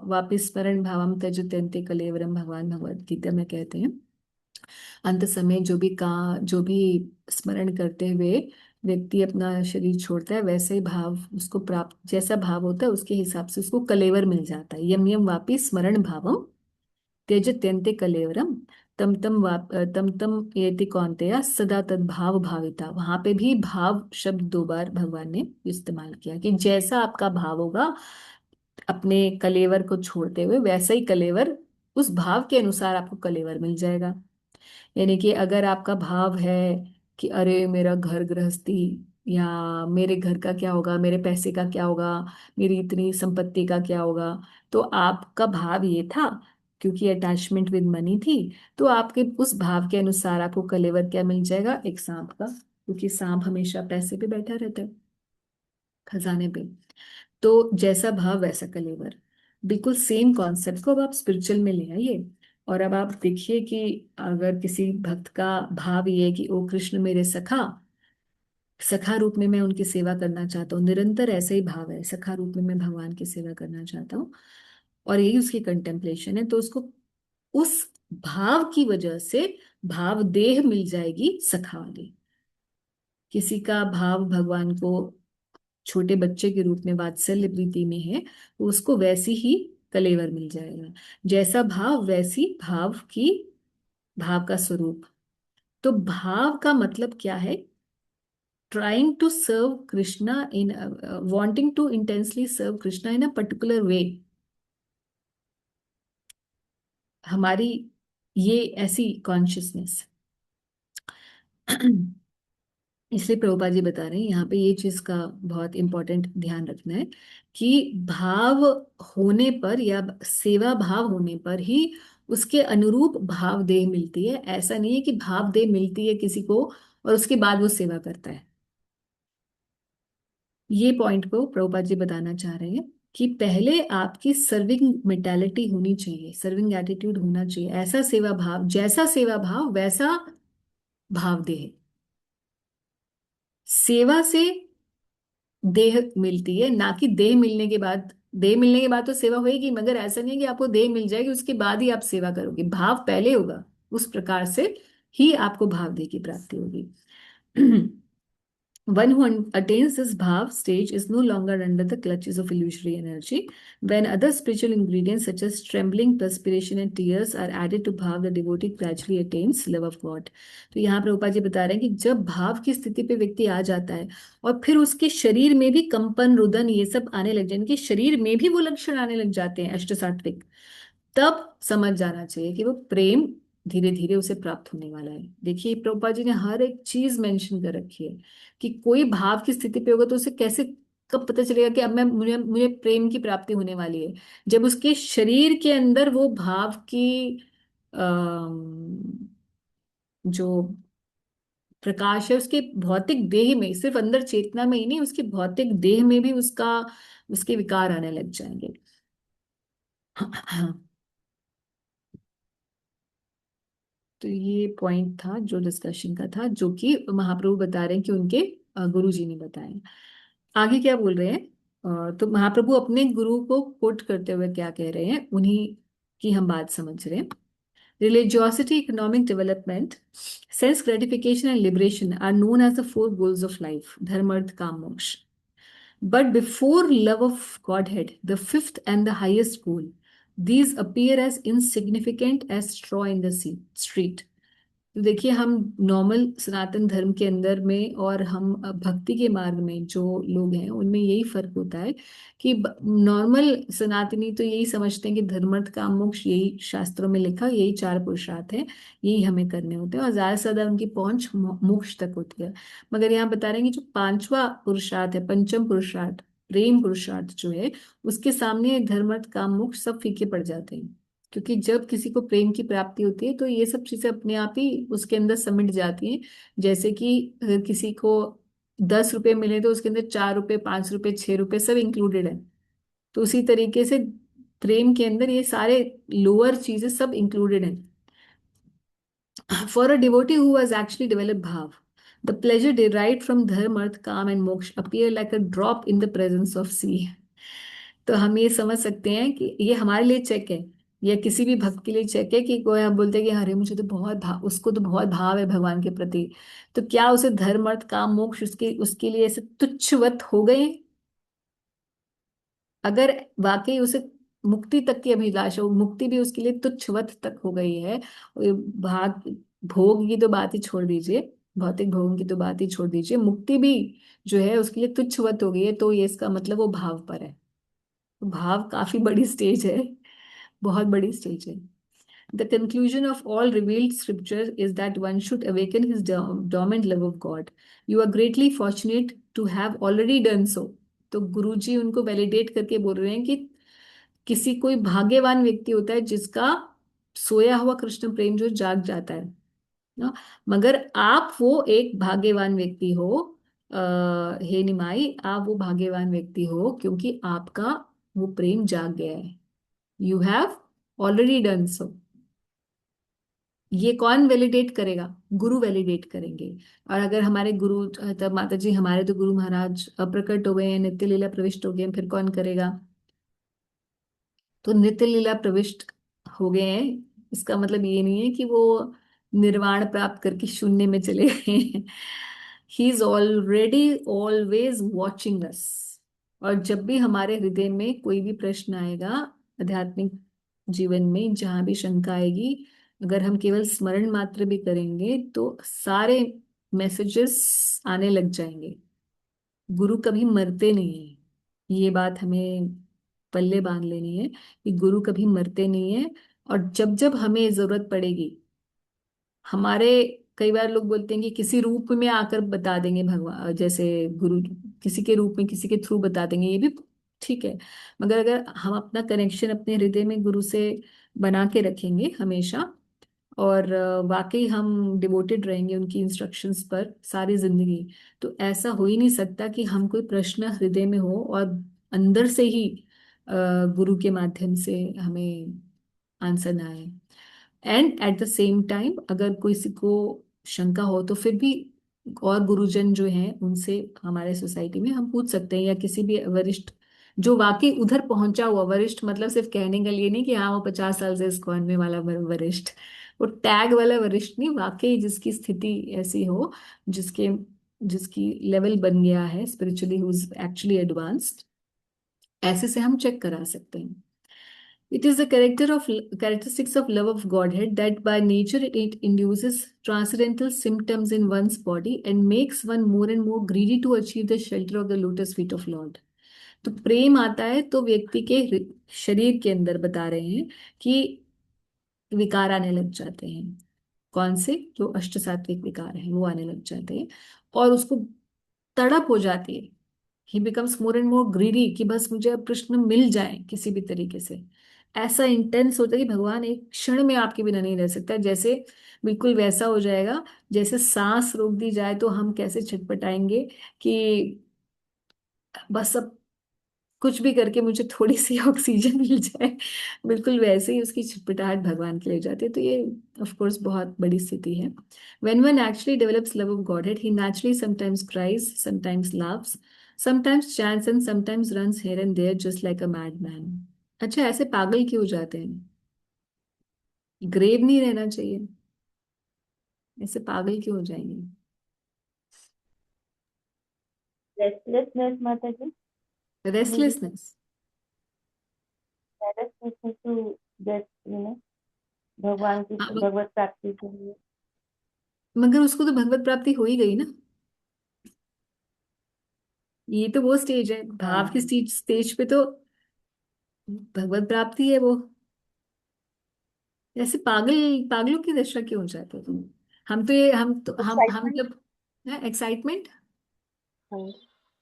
वापिस स्मरण भावम त्यजत्यन्ते कलेवरम, भगवान भगवत गीता में कहते हैं अंत समय जो भी स्मरण करते हुए व्यक्ति अपना शरीर छोड़ता है, वैसे ही भाव उसको प्राप्त, जैसा भाव होता है उसके हिसाब से उसको कलेवर मिल जाता है। यम यम वापी स्मरण भावम त्यजत्यन्ते कलेवरम, तम तम एति कौन्तेय सदा तद्भाव भाविता। वहां पे भी भाव शब्द दो बार भगवान ने इस्तेमाल किया कि जैसा आपका भाव होगा अपने कलेवर को छोड़ते हुए, वैसा ही कलेवर, उस भाव के अनुसार आपको कलेवर मिल जाएगा। यानी कि अगर आपका भाव है कि अरे मेरा घर गृहस्थी, या मेरे घर का क्या होगा, मेरे पैसे का क्या होगा, मेरी इतनी संपत्ति का क्या होगा, तो आपका भाव ये था, क्योंकि अटैचमेंट विद मनी थी, तो आपके उस भाव के अनुसार आपको कलेवर क्या मिल जाएगा, एक सांप का, क्योंकि सांप हमेशा पैसे पे बैठा रहता है, खजाने पे। तो जैसा भाव वैसा कलेवर, बिल्कुल सेम कॉन्सेप्ट को अब आप स्पिरिचुअल में ले आइए। और अब आप देखिए कि अगर किसी भक्त का भाव ये है कि ओ कृष्ण मेरे सखा, सखा रूप में मैं उनकी सेवा करना चाहता हूँ, निरंतर ऐसे ही भाव है, सखा रूप में मैं भगवान की सेवा करना चाहता हूँ, और यही उसकी कंटेम्पलेशन है, तो उसको उस भाव की वजह से भाव देह मिल जाएगी सखा वाली। किसी का भाव भगवान को छोटे बच्चे के रूप में वात्सल्य प्रीति में है, तो उसको वैसी ही कलेवर मिल जाएगा। जैसा भाव वैसी भाव की, भाव का स्वरूप। तो भाव का मतलब क्या है, trying to serve Krishna in, wanting to intensely serve Krishna in a particular way. हमारी ये ऐसी कॉन्शियसनेस। इसलिए प्रभुपाद जी बता रहे हैं यहाँ पे ये चीज का बहुत इंपॉर्टेंट ध्यान रखना है कि भाव होने पर या सेवा भाव होने पर ही उसके अनुरूप भाव देह मिलती है। ऐसा नहीं है कि भाव देह मिलती है किसी को और उसके बाद वो सेवा करता है। ये पॉइंट को प्रभुपाद जी बताना चाह रहे हैं कि पहले आपकी सर्विंग मेंटालिटी होनी चाहिए, सर्विंग एटीट्यूड होना चाहिए, ऐसा सेवा भाव, जैसा सेवा भाव वैसा भाव देह। सेवा से देह मिलती है, ना कि देह मिलने के बाद। देह मिलने के बाद तो सेवा होएगी, मगर ऐसा नहीं है कि आपको देह मिल जाएगी उसके बाद ही आप सेवा करोगे, भाव पहले होगा। उस प्रकार से ही आपको भाव देह की प्राप्ति होगी। One who attains this bhav stage is no longer under the clutches of illusory energy. When other spiritual ingredients such as trembling, perspiration and tears are added to bhav, the devotee gradually attains love of God. तो यहाँ प्रभुपाद जी बता रहे हैं कि जब भाव की स्थिति पे व्यक्ति आ जाता है और फिर उसके शरीर में भी कंपन, रुदन ये सब आने लग जाए, इनके शरीर में भी वो लक्षण आने लग जाते हैं अष्ट सात्विक, तब समझ जाना चाहिए कि वो प्रेम धीरे धीरे उसे प्राप्त होने वाला है। देखिए प्रभुपाद जी ने हर एक चीज मेंशन कर रखी है कि कोई भाव की स्थिति पे होगा तो उसे कैसे, कब पता चलेगा कि अब मैं मुझे मुझे प्रेम की प्राप्ति होने वाली है। जब उसके शरीर के अंदर वो भाव की जो प्रकाश है उसके भौतिक देह में, सिर्फ अंदर चेतना में ही नहीं, उसके भौतिक देह में भी उसका उसके विकार आने लग जाएंगे। तो ये पॉइंट था जो डिस्कशन का था, जो कि महाप्रभु बता रहे हैं कि उनके गुरु जी ने बताया। आगे क्या बोल रहे हैं, तो महाप्रभु अपने गुरु को कोट करते हुए क्या कह रहे हैं, उन्हीं की हम बात समझ रहे हैं। Religiosity, economic development, sense gratification and liberation are known as the four goals of life, dharma artha काम मोक्ष। But before love of Godhead, the fifth and the highest goal, these appear as insignificant as straw in the street. तो देखिए हम नॉर्मल सनातन धर्म के अंदर में और हम भक्ति के मार्ग में जो लोग हैं उनमें यही फर्क होता है कि नॉर्मल सनातनी तो यही समझते हैं कि धर्म अर्थ काम मोक्ष यही शास्त्रों में लिखा, यही चार पुरुषार्थ है, यही हमें करने होते हैं और ज्यादा से ज्यादा उनकी पहुंच मोक्ष तक होती है। मगर यहाँ बता रहे हैं कि जो पांचवा पुरुषार्थ है, पंचम पुरुषार्थ, प्रेम पुरुषार्थ जो है, उसके सामने धर्म अर्थ काम मोक्ष सब फीके पड़ जाते हैं। क्योंकि जब किसी को प्रेम की प्राप्ति होती है तो ये सब चीजें अपने आप ही उसके अंदर समिट जाती हैं। जैसे कि अगर किसी को 10 रुपए मिले तो उसके अंदर 4 रुपए, 5 रुपए, 6 रुपए सब इंक्लूडेड है। तो उसी तरीके से प्रेम के अंदर ये सारे लोअर चीजें सब इंक्लूडेड हैं। For a devotee who has actually developed bhav, the pleasure derived from dharma, arth, काम and मोक्ष appear like a drop in the presence of sea. तो हम ये समझ सकते हैं कि ये हमारे लिए चेक है, या किसी भी भक्त के लिए चेक है कि कोई हम बोलते हैं कि अरे मुझे तो बहुत भाव, उसको तो बहुत भाव है भगवान के प्रति, तो क्या उसे धर्म अर्थ काम मोक्ष उसके उसके लिए ऐसे तुच्छवत हो गए? अगर वाकई उसे मुक्ति तक की अभिलाषा हो, मुक्ति भी उसके लिए तुच्छवत तक हो गई है, और ये भाग भोग की तो बात ही छोड़ दीजिए, भौतिक भोगों की तो बात ही छोड़ दीजिए, मुक्ति भी जो है उसके लिए तुच्छवत हो गई है, तो ये इसका मतलब वो भाव पर है। तो भाव काफी बड़ी स्टेज है, बहुत बड़ी स्टेज है। The conclusion of all revealed scripture is that one should awaken his dormant love of God. You are greatly fortunate to have already done so. तो गुरुजी उनको वैलिडेट करके बोल रहे हैं कि किसी कोई भाग्यवान व्यक्ति होता है जिसका सोया हुआ कृष्ण प्रेम जो जाग जाता है ना। मगर आप वो एक भाग्यवान व्यक्ति हो, हे निमाई, आप वो भाग्यवान व्यक्ति हो क्योंकि आपका वो प्रेम जाग गया है। You have already done so. ये कौन वैलिडेट करेगा? गुरु वैलिडेट करेंगे। और अगर हमारे गुरु, तब माता जी हमारे तो गुरु महाराज अप्रकट हो गए हैं, नित्य लीला प्रविष्ट हो गए हैं, फिर कौन करेगा? तो नित्य लीला प्रविष्ट हो गए हैं, इसका मतलब ये नहीं है कि वो निर्वाण प्राप्त करके शून्य में चले गए हैं। He is already always watching us. और जब भी हमारे हृदय में कोई भी प्रश्न आएगा आध्यात्मिक जीवन में, जहां भी शंका आएगी, अगर हम केवल स्मरण मात्र भी करेंगे तो सारे मैसेजेस आने लग जाएंगे। गुरु कभी मरते नहीं है, ये बात हमें पल्ले बांध लेनी है कि गुरु कभी मरते नहीं है। और जब जब हमें जरूरत पड़ेगी, हमारे, कई बार लोग बोलते हैं कि किसी रूप में आकर बता देंगे भगवान, जैसे गुरु किसी के रूप में किसी के थ्रू बता देंगे, ये भी ठीक है। मगर अगर हम अपना कनेक्शन अपने हृदय में गुरु से बना के रखेंगे हमेशा, और वाकई हम डिवोटेड रहेंगे उनकी इंस्ट्रक्शंस पर सारी जिंदगी, तो ऐसा हो ही नहीं सकता कि हम कोई प्रश्न हृदय में हो और अंदर से ही गुरु के माध्यम से हमें आंसर ना आए। And eight the same time अगर किसी को शंका हो तो फिर भी और गुरुजन जो हैं उनसे हमारे सोसाइटी में हम पूछ सकते हैं, या किसी भी वरिष्ठ जो वाकई उधर पहुंचा हुआ, वरिष्ठ मतलब सिर्फ कहने का लिए नहीं कि हाँ वो 50 साल से इस्कॉन में वाला वरिष्ठ, वो टैग वाला वरिष्ठ नहीं, वाकई जिसकी स्थिति ऐसी हो, जिसके जिसकी लेवल बन गया है spiritually, who is actually advanced, ऐसे से हम चेक करा सकते हैं। It is the characteristics of love of Godhead that by nature it induces transcendental symptoms in one's body and makes one more and more greedy to achieve the shelter of the lotus feet of Lord. तो प्रेम आता है तो व्यक्ति के शरीर के अंदर बता रहे हैं कि विकार आने लग जाते हैं। कौन से? जो अष्ट सात्विक विकार हैं वो आने लग जाते हैं, और उसको तड़प हो जाती है। ही becomes more and more greedy कि बस मुझे अब कृष्ण मिल जाए किसी भी तरीके से। ऐसा इंटेंस होता है कि भगवान एक क्षण में आपके बिना नहीं रह सकता, जैसे बिल्कुल वैसा हो जाएगा जैसे सांस रोक दी जाए तो हम कैसे छटपटाएंगे कि बस अब कुछ भी करके मुझे थोड़ी सी ऑक्सीजन मिल जाए। बिल्कुल वैसे ही उसकी छटपटाहट भगवान के लिए जाती है। तो ये ऑफ कोर्स बहुत बड़ी स्थिति है। When one actually develops love of godhead he naturally sometimes cries, sometimes laughs, sometimes chants and sometimes runs here and there just like a madman। अच्छा, ऐसे पागल क्यों हो जाते हैं? ग्रेव नहीं रहना चाहिए, ऐसे पागल क्यों हो जाएंगे? रेस्टलेसनेस माता जी, may be restlessness. Restlessness to get भगवान की भगवत प्राप्ति के लिए। मगर उसको तो भगवत प्राप्ति हो ही गई ना। ये तो वो स्टेज है, भाव की हाँ। स्टेज, स्टेज पे तो भगवत प्राप्ति है वो। ऐसे पागल, पागलों की दशा क्यों हो जाते हो तुम? हम तो ये हम एक्साइटमेंट। जब एक्साइटमेंट।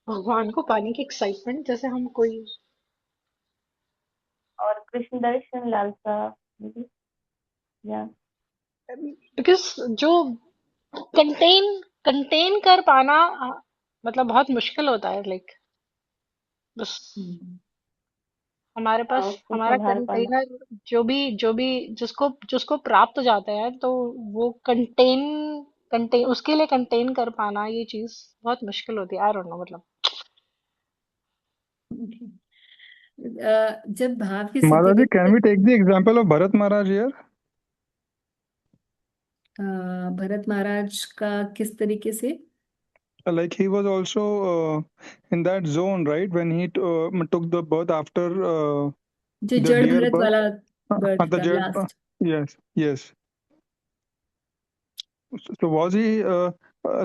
भगवान को पाने की एक्साइटमेंट, जैसे हम कोई और कृष्ण दर्शन लालसा, मे बी, या बिकॉज जो कंटेन कंटेन कर पाना मतलब बहुत मुश्किल होता है, लाइक बस हमारे पास उसको हमारा संभाल पाना। कंटेनर जो भी जिसको जिसको प्राप्त हो जाता है, तो वो कंटेन कंटेन उसके लिए कंटेन कर पाना, ये चीज बहुत मुश्किल होती है। आई डोंट नो, मतलब जब भाव की स्थिति Mataji, होती can है। we take the example of Bharat Maharaj here? Bharat महाराज का किस तरीके से? Like he was also in that zone, right? When he took the birth after जो the जड़ deer भरत birth. वाला बर्थ The था jet. Last. Yes, yes. So was he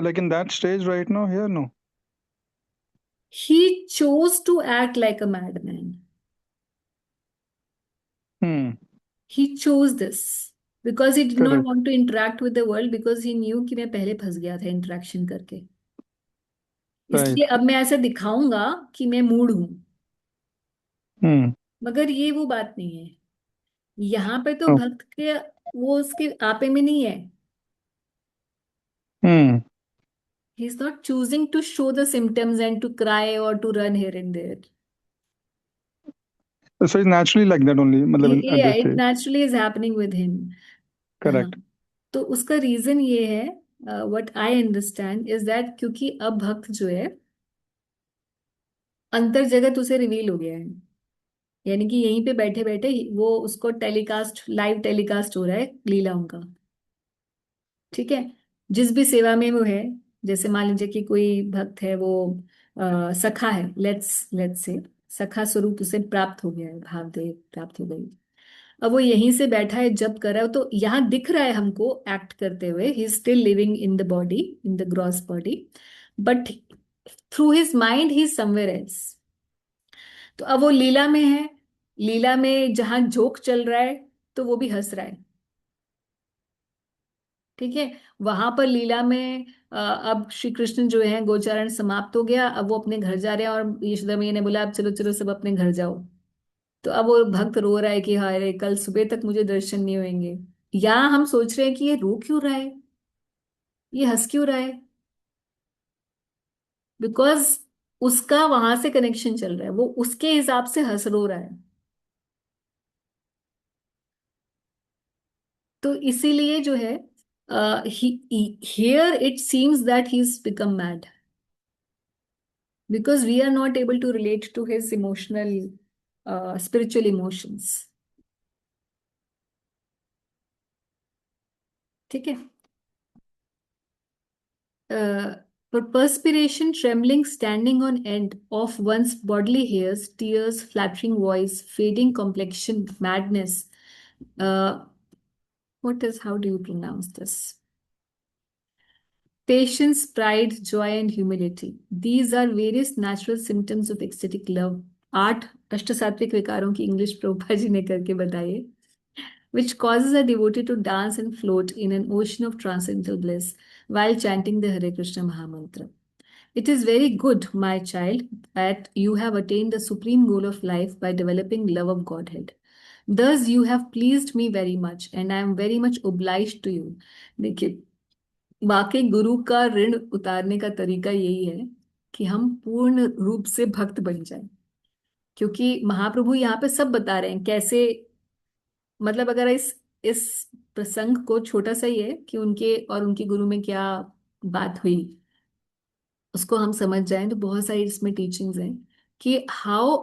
like in that stage right now here? No. He chose to act like a madman. Hmm. He chose this because he did not Correct. want to interact with the world, because he knew कि मैं पहले फंस गया था इंटरेक्शन करके। इसलिए Right. अब मैं ऐसा दिखाऊंगा कि मैं मूड हूं। Hmm. मगर ये वो बात नहीं है। यहाँ पे तो Oh. भक्त के वो उसके आपे में नहीं है। Hmm. He is not choosing to show the symptoms and to cry or to run here and there. So it's naturally like that only, मतलब at this it stage. Naturally is happening with him. हाँ। Correct. तो उसका रीजन ये है, what I understand is that, क्योंकि अब भक्त जो है अंतर जगत उसे रिवील हो गया है। यानी कि यहीं पे बैठे बैठे वो उसको टेलीकास्ट, लाइव टेलीकास्ट हो रहा है लीलाओं का। ठीक है। जिस भी सेवा में वो है, जैसे मान लीजिए कि कोई भक्त है, वो सखा है, लेट्स से सखा स्वरूप उसे प्राप्त हो गया है, भावदेव प्राप्त हो गई। अब वो यहीं से बैठा है, जब कर रहा है, तो यहाँ दिख रहा है हमको एक्ट करते हुए, he is still living in the body, in the gross body, but through his mind he is somewhere else. तो अब वो लीला में है, लीला में जहां जोक चल रहा है तो वो भी हंस रहा है। ठीक है। वहां पर लीला में अब श्री कृष्ण जो है, गोचारण समाप्त हो गया, अब वो अपने घर जा रहे हैं, और यशोदा मैया ने बोला अब चलो चलो सब अपने घर जाओ। तो अब वो भक्त रो रहा है कि हाय रे, कल सुबह तक मुझे दर्शन नहीं होंगे। या हम सोच रहे हैं कि ये रो क्यों रहा है, ये हंस क्यों रहा है? बिकॉज उसका वहां से कनेक्शन चल रहा है, वो उसके हिसाब से हंस रो रहा है। तो इसीलिए जो है, here it seems that he is become mad, because we are not able to relate to his emotional, spiritual emotions। ठीक है। For perspiration, trembling, standing on end of one's bodily hairs, tears, flattering voice, fading complexion, madness. Uh, how do you pronounce this? Patience, pride, joy, and humility. These are various natural symptoms of ecstatic love. 8 अष्टसात्विक विकारों की इंग्लिश प्रभुपा जी ने करके बताइए, which causes a devotee to dance and float in an ocean of transcendental bliss while chanting the Hare Krishna Mahamantra. It is very good, my child, that you have attained the supreme goal of life by developing love of Godhead. Thus, you have pleased me very much, and I am very much obliged to you. देखिए, वाकई गुरु का ऋण उतारने का तरीका यही है कि हम पूर्ण रूप से भक्त बन जाएं, क्योंकि महाप्रभु यहाँ पे सब बता रहे हैं कैसे, मतलब अगर इस प्रसंग को छोटा सा ही है कि उनके और उनके गुरु में क्या बात हुई, उसको हम समझ जाएं तो बहुत सारी इसमें टीचिंग्स हैं कि how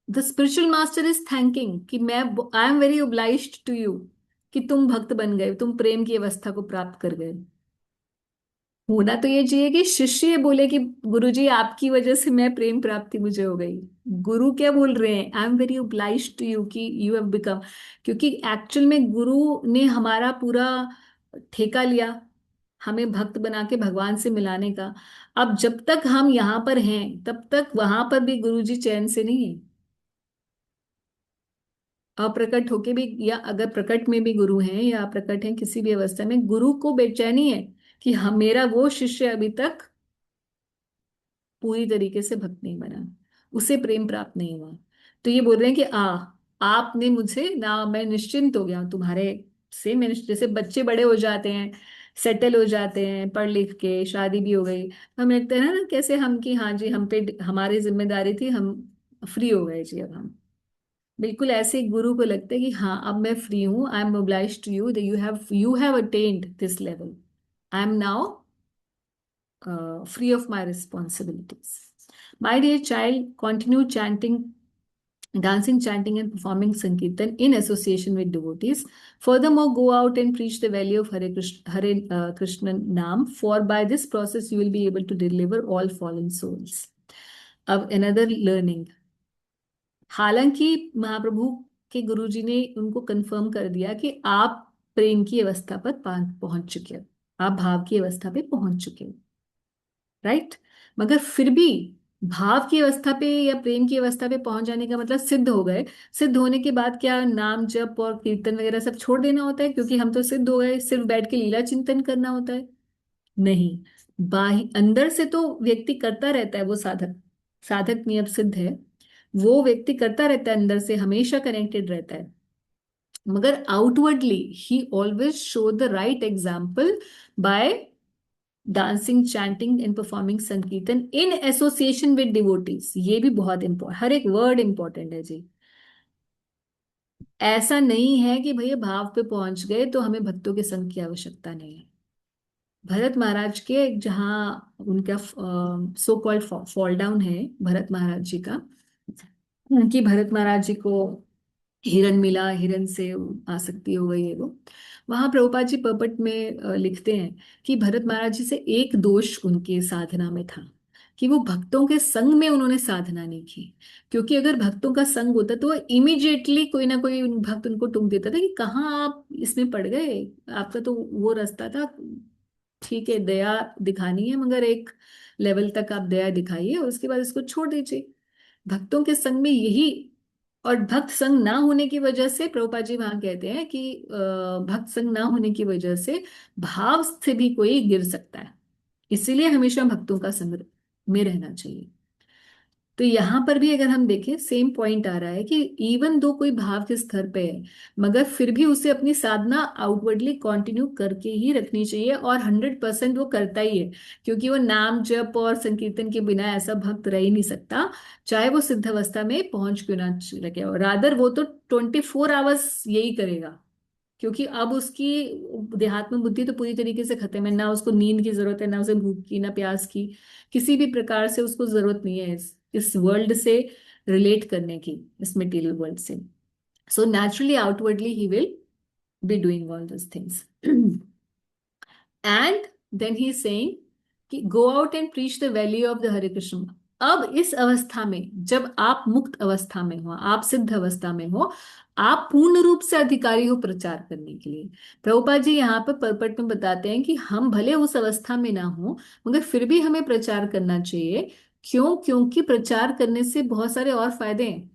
the spiritual master is thanking कि मैं I am very obliged to you कि तुम भक्त बन गए, तुम प्रेम की अवस्था को प्राप्त कर गए। होना तो ये चाहिए कि शिष्य ये बोले कि गुरुजी आपकी वजह से मैं प्रेम प्राप्ति मुझे हो गई। गुरु क्या बोल रहे हैं? I am very obliged to you कि यू हैव बिकम, क्योंकि एक्चुअल में गुरु ने हमारा पूरा ठेका लिया हमें भक्त बना के भगवान से मिलाने का। अब जब तक हम यहाँ पर हैं तब तक वहां पर भी गुरुजी चैन से नहीं है। अप्रकट होके भी, या अगर प्रकट में भी गुरु हैं या अप्रकट हैं, किसी भी अवस्था में गुरु को बेचैनी है कि हम, मेरा वो शिष्य अभी तक पूरी तरीके से भक्त नहीं बना, उसे प्रेम प्राप्त नहीं हुआ। तो ये बोल रहे हैं कि आपने मुझे ना, मैं निश्चिंत हो गया तुम्हारे से। मैं जैसे बच्चे बड़े हो जाते हैं, सेटल हो जाते हैं, पढ़ लिख के शादी भी हो गई, हमें लगता है ना कैसे हम कि हाँ जी हम पे हमारी जिम्मेदारी थी, हम फ्री हो गए जी अब हम। बिल्कुल ऐसे ही गुरु को लगता है कि हाँ अब मैं फ्री हूँ, I am obliged to you that you have attend this level, I am now free of my responsibilities. My dear child, continue chanting, dancing, chanting, and performing Sankirtan in association with devotees. Furthermore, go out and preach the value of Hare Krishna Nam, for by this process you will be able to deliver all fallen souls. अब another learning. हालांकि महाप्रभु के गुरुजी ने उनको कंफर्म कर दिया कि आप प्रेम की अवस्था पर पहुंच चुके हो, आप भाव की अवस्था पे पहुंच चुके हो, राइट। मगर फिर भी भाव की अवस्था पे या प्रेम की अवस्था पे पहुंच जाने का मतलब सिद्ध हो गए। सिद्ध होने के बाद क्या नाम जप और कीर्तन वगैरह सब छोड़ देना होता है क्योंकि हम तो सिद्ध हो गए, सिर्फ बैठ के लीला चिंतन करना होता है? नहीं, बाही अंदर से तो व्यक्ति करता रहता है, वो साधक, साधक नियत सिद्ध है, वो व्यक्ति करता रहता है, अंदर से हमेशा कनेक्टेड रहता है। मगर outwardly he always show the right example bye dancing, chanting and performing संकीर्तन इन एसोसिएशन विद डिवोटीज। ये भी बहुत इंपॉर्टेंट, हर एक वर्ड इंपॉर्टेंट है जी। ऐसा नहीं है कि भैया भाव पे पहुंच गए तो हमें भक्तों के संग की आवश्यकता नहीं है। भरत महाराज के जहाँ उनका सो कॉल्ड फॉल डाउन है भरत महाराज जी का, उनकी भरत महाराज जी को हिरन मिला, हिरन से आसक्ति हो गई है वो। वहां प्रभुपाद जी पर्पट में लिखते हैं कि भरत महाराज जी से एक दोष उनके साधना में था कि वो भक्तों के संग में उन्होंने साधना नहीं की। क्योंकि अगर भक्तों का संग होता तो वो इमीडिएटली कोई ना कोई भक्त उनको टूक देता था कि कहाँ आप इसमें पड़ गए, आपका तो वो रास्ता था। ठीक है दया दिखानी है मगर एक लेवल तक आप दया दिखाइए और उसके बाद इसको छोड़ दीजिए। भक्तों के संग में यही, और भक्त संग ना होने की वजह से प्रभुपाद जी वहां कहते हैं कि भक्त संग ना होने की वजह से भाव से भी कोई गिर सकता है, इसीलिए हमेशा भक्तों का संग में रहना चाहिए। तो यहाँ पर भी अगर हम देखें सेम पॉइंट आ रहा है कि इवन दो कोई भाव के स्तर पे है मगर फिर भी उसे अपनी साधना आउटवर्डली कंटिन्यू करके ही रखनी चाहिए, और 100% वो करता ही है, क्योंकि वो नाम जप और संकीर्तन के बिना ऐसा भक्त रह ही नहीं सकता, चाहे वो सिद्ध अवस्था में पहुंच क्यों ना लगे हो। रादर वो तो 24 आवर्स यही करेगा, क्योंकि अब उसकी देहात्म बुद्धि तो पूरी तरीके से खत्म है, ना उसको नींद की जरूरत है, ना उसे भूख की, ना प्यास की, किसी भी प्रकार से उसको जरूरत नहीं है इस वर्ल्ड से रिलेट करने की, इस मटेरियल वर्ल्ड से। So naturally outwardly he will be doing all this things. And then he saying कि go out and preach the value of the Hare Krishna. अब इस अवस्था में, जब आप मुक्त अवस्था में हो, आप सिद्ध अवस्था में हो, आप पूर्ण रूप से अधिकारी हो प्रचार करने के लिए। प्रभुपाद जी यहाँ पर परपट में बताते हैं कि हम भले उस अवस्था में ना हो, मगर फिर भी हमें प्रचार करना चाहिए। क्यों? क्योंकि प्रचार करने से बहुत सारे और फायदे हैं।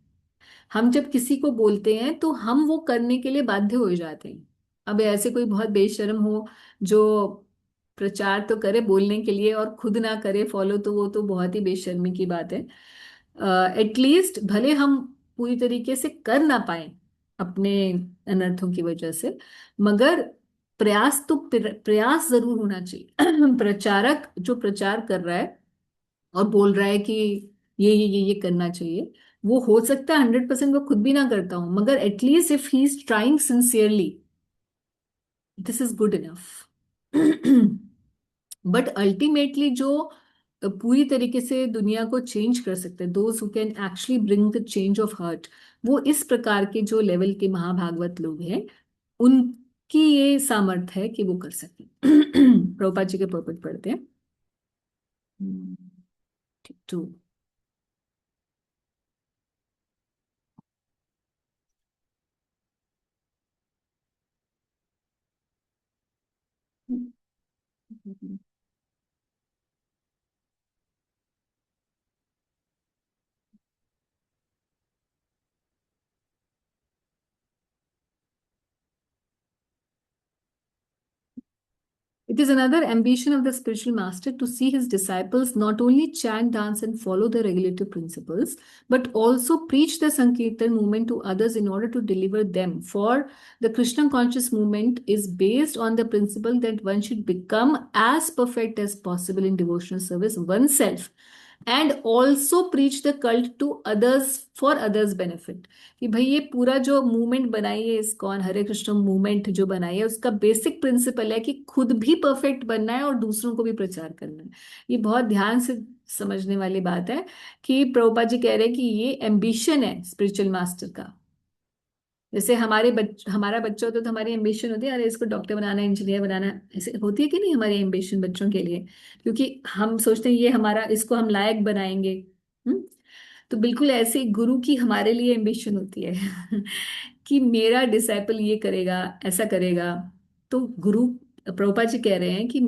हम जब किसी को बोलते हैं तो हम वो करने के लिए बाध्य हो जाते हैं। अब ऐसे कोई बहुत बेशर्म हो जो प्रचार तो करे बोलने के लिए और खुद ना करे फॉलो, तो वो तो बहुत ही बेशर्मी की बात है। एटलीस्ट भले हम पूरी तरीके से कर ना पाए अपने अनर्थों की वजह से, मगर प्रयास तो प्रयास जरूर होना चाहिए। प्रचारक जो प्रचार कर रहा है और बोल रहा है कि ये करना चाहिए, वो हो सकता है 100% वो खुद भी ना करता हूं, मगर at least if he is trying sincerely, this is good enough. But ultimately जो पूरी तरीके से दुनिया को चेंज कर सकते हैं, those who can actually bring the change of heart, वो इस प्रकार के जो लेवल के महाभागवत लोग हैं, उनकी ये सामर्थ्य है कि वो कर सकें। प्रभुपाद जी के पॉकेट पढ़ते हैं। To. It is another ambition of the spiritual master to see his disciples not only chant, dance, and follow the regulative principles, but also preach the Sankirtan movement to others in order to deliver them. For the Krishna conscious movement is based on the principle that one should become as perfect as possible in devotional service oneself, and also preach the cult to others for others benefit. कि भाई ये पूरा जो मूवमेंट बनाई है इस्कॉन हरे कृष्ण मूवमेंट जो बनाई है, उसका बेसिक प्रिंसिपल है कि खुद भी परफेक्ट बनना है और दूसरों को भी प्रचार करना है। ये बहुत ध्यान से समझने वाली बात है कि प्रभुपाद जी कह रहे हैं कि ये एम्बिशन है स्पिरिचुअल मास्टर का। जैसे हमारा बच्चा होता है तो हमारी एम्बिशन होती है, अरे इसको डॉक्टर बनाना, इंजीनियर बनाना, ऐसे होती है कि नहीं हमारी एम्बिशन बच्चों के लिए? क्योंकि हम सोचते हैं ये हमारा, इसको हम लायक बनाएंगे। हम्म। तो बिल्कुल ऐसे ही गुरु की हमारे लिए एम्बिशन होती है कि मेरा डिसाइपल ये करेगा, ऐसा करेगा। तो गुरु, प्रभुपाद जी कह रहे हैं कि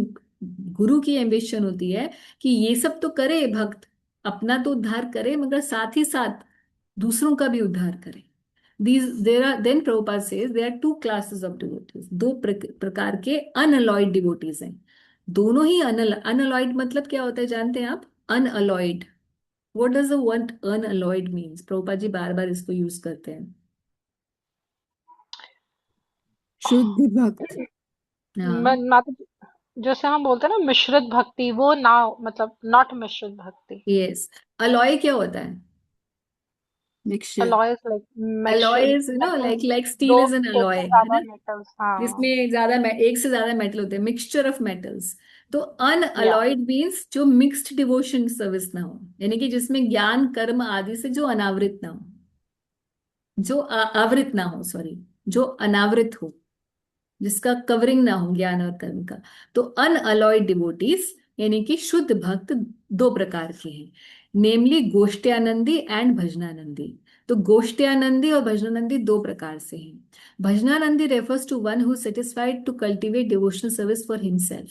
गुरु की एम्बिशन होती है कि ये सब तो करे भक्त, अपना तो उद्धार करे, मगर साथ ही साथ दूसरों का भी उद्धार करे। Then Prabhupada says there are two classes of devotees, दो प्रकार के अनअलॉयड डिवोटीज हैं। दोनों ही अनअलॉयड मतलब क्या होता है जानते हैं आप? Unalloyed, what does the word unalloyed means? Prabhupada ji बार बार इसको यूज करते हैं। शुद्ध भक्त। हाँ। मतलब जैसे हम बोलते हैं ना मिश्रित भक्ति, वो ना, मतलब नॉट मिश्रित भक्ति। यस। अलॉय क्या होता है? Mixture. Alloy is like alloy mixture, is metals, like steel दो इज एन एक अलॉय, से है ज्यादा ना? मेटल्स। हाँ। जिसमें एक से ज्यादा मेटल होते हैं, मिक्सचर ऑफ मेटल्स। तो या अनअलॉयड मीन्स जो मिक्स्ड डिवोशन सर्विस ना हो, यानी कि जिसमें ज्ञान कर्म आदि से जो अनावृत ना हो, जो आवृत ना हो, सॉरी, जो अनावृत हो, जिसका कवरिंग ना हो ज्ञान और कर्म का। तो अनअलॉयड डिवोटीज यानी कि शुद्ध भक्त दो प्रकार के हैं, नेमली गोष्ठ्यानंदी एंड भजनानंदी। तो गोष्ठ्यानंदी और भजनानंदी दो प्रकार से हैं। Bhajanandi refers to one who satisfied to cultivate devotional service for himself,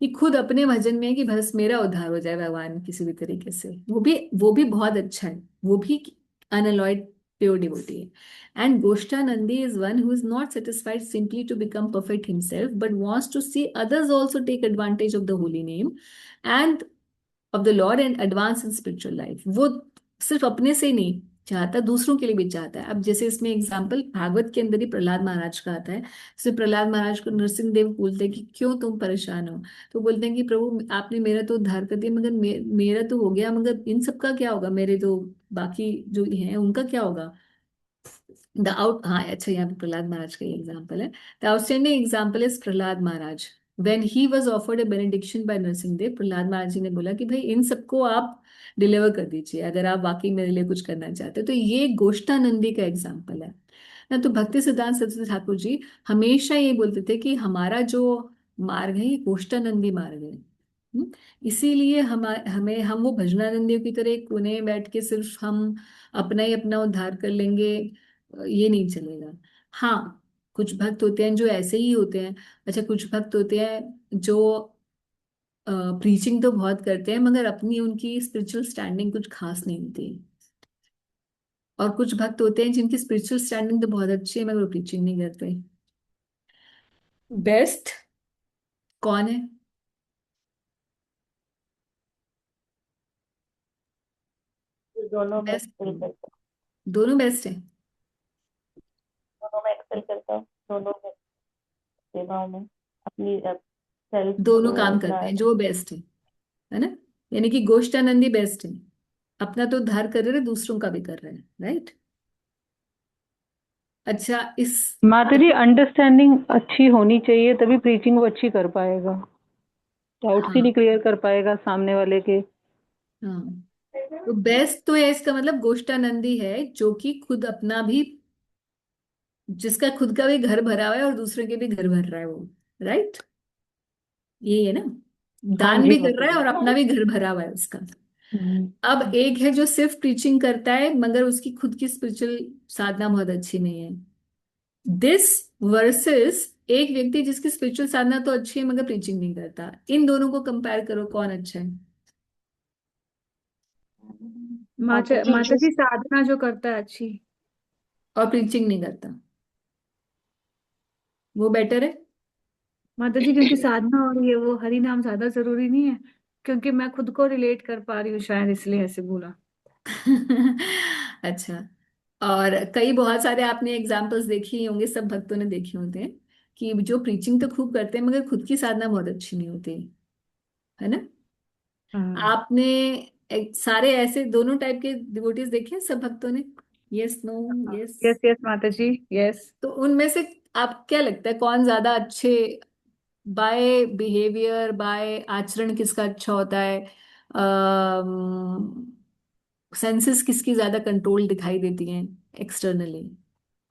कि खुद अपने भजन में है कि बस मेरा उद्धार हो जाए भगवान किसी भी तरीके से, वो भी बहुत अच्छा है, वो भी अनअलॉयड प्योर डिवोटी है। And Goshthanandi is one who is not satisfied simply to become perfect himself, but wants to see others also take advantage of the holy name and of the Lord and advance in spiritual life. वो सिर्फ अपने से ही नहीं चाहता, दूसरों के लिए भी चाहता है। अब जैसे इसमें एग्जाम्पल भागवत के अंदर ही प्रहलाद महाराज का आता है। जैसे प्रहलाद महाराज को नरसिंह देव बोलते हैं कि क्यों तुम परेशान हो? तो बोलते हैं कि प्रभु आपने मेरा तो उद्धार कर दिया, मगर मेरा तो हो गया, मगर इन सब का क्या होगा? मेरे तो बाकी जो हैं उनका क्या होगा? द आउट, हाँ अच्छा, यहाँ पे प्रहलाद महाराज का एग्जाम्पल है। The outstanding example is Prahlad Maharaj. When he was offered a benediction by Narasimhadeva, Prahlad Maharaj ji ने बोला कि भाई इन सबको आप डिलीवर कर दीजिए अगर आप वाकई मेरे लिए कुछ करना चाहते हो। तो ये गोष्ठानंदी का एग्जाम्पल है ना। तो भक्ति सिद्धांत सरस्वती ठाकुर जी हमेशा ये बोलते थे कि हमारा जो मार्ग है ये गोष्ठानंदी मार्ग है। इसीलिए हमें हम वो भजनानंदियों की तरह एक कोने में बैठ के सिर्फ हम अपना ही अपना उद्धार कर लेंगे, ये नहीं चलेगा। हाँ, कुछ भक्त होते हैं जो ऐसे ही होते हैं। अच्छा, कुछ भक्त होते हैं जो प्रीचिंग तो बहुत करते हैं मगर अपनी उनकी स्पिरिचुअल स्टैंडिंग कुछ खास नहीं होती। और कुछ भक्त होते हैं जिनकी स्पिरिचुअल स्टैंडिंग तो बहुत अच्छी है मगर वो प्रीचिंग नहीं करते। बेस्ट कौन है? ये दोनों में बेस्ट, एक्सेल करता दोनों बेस्ट है। हूँ, दोनों में एक्सेल करता हूँ, दोनों में सेवाओं में अपनी सेल्फ दोनों को काम अपना। करते हैं जो बेस्ट है ना। यानी कि गोष्ठानंदी बेस्ट है, अपना तो उद्धार कर रहे हैं, दूसरों का भी कर रहे हैं, राइट। अच्छा, इस माता जी अंडरस्टैंडिंग अच्छी होनी चाहिए तभी प्रीचिंग वो अच्छी कर पाएगा, डाउट्स ही हाँ नहीं क्लियर कर पाएगा सामने वाले के। हाँ, तो बेस्ट तो है, इसका मतलब गोष्ठानंदी है जो कि खुद अपना भी, जिसका खुद का भी घर भरा हुआ है और दूसरे के भी घर भर रहा है वो, राइट। यही है ना, हाँ दान जी भी कर माता रहा है जी। और अपना भी घर भरा हुआ है उसका। हम्म। अब एक है जो सिर्फ प्रीचिंग करता है मगर उसकी खुद की स्पिरिचुअल साधना बहुत अच्छी नहीं है। दिस वर्सेस एक व्यक्ति जिसकी स्पिरिचुअल साधना तो अच्छी है मगर प्रीचिंग नहीं करता। इन दोनों को कंपेयर करो, कौन अच्छा है? माता माता जी माता जिस जी साधना जो करता है अच्छी। और प्रीचिंग नहीं करता, वो बेटर है। माता जी क्योंकि साधना हो रही है वो हरि नाम ज्यादा जरूरी नहीं है, क्योंकि मैं खुद को रिलेट कर पा रही हूँ शायद इसलिए ऐसे बोला। अच्छा, और कई बहुत सारे आपने एग्जाम्पल्स देखे ही होंगे, सब भक्तों ने देखे होते हैं कि जो प्रीचिंग तो खूब करते हैं मगर खुद की साधना बहुत अच्छी नहीं होती, है ना। हाँ। आपने सारे ऐसे दोनों टाइप के डिवोटीज देखे हैं सब भक्तों ने? Yes, no? Yes. Yes yes Mata ji yes. तो उनमें से आप क्या लगता है कौन ज्यादा अच्छे, बाय बिहेवियर, बाय आचरण किसका अच्छा होता है? सेंसेस किसकी ज्यादा कंट्रोल दिखाई देती हैं एक्सटर्नली?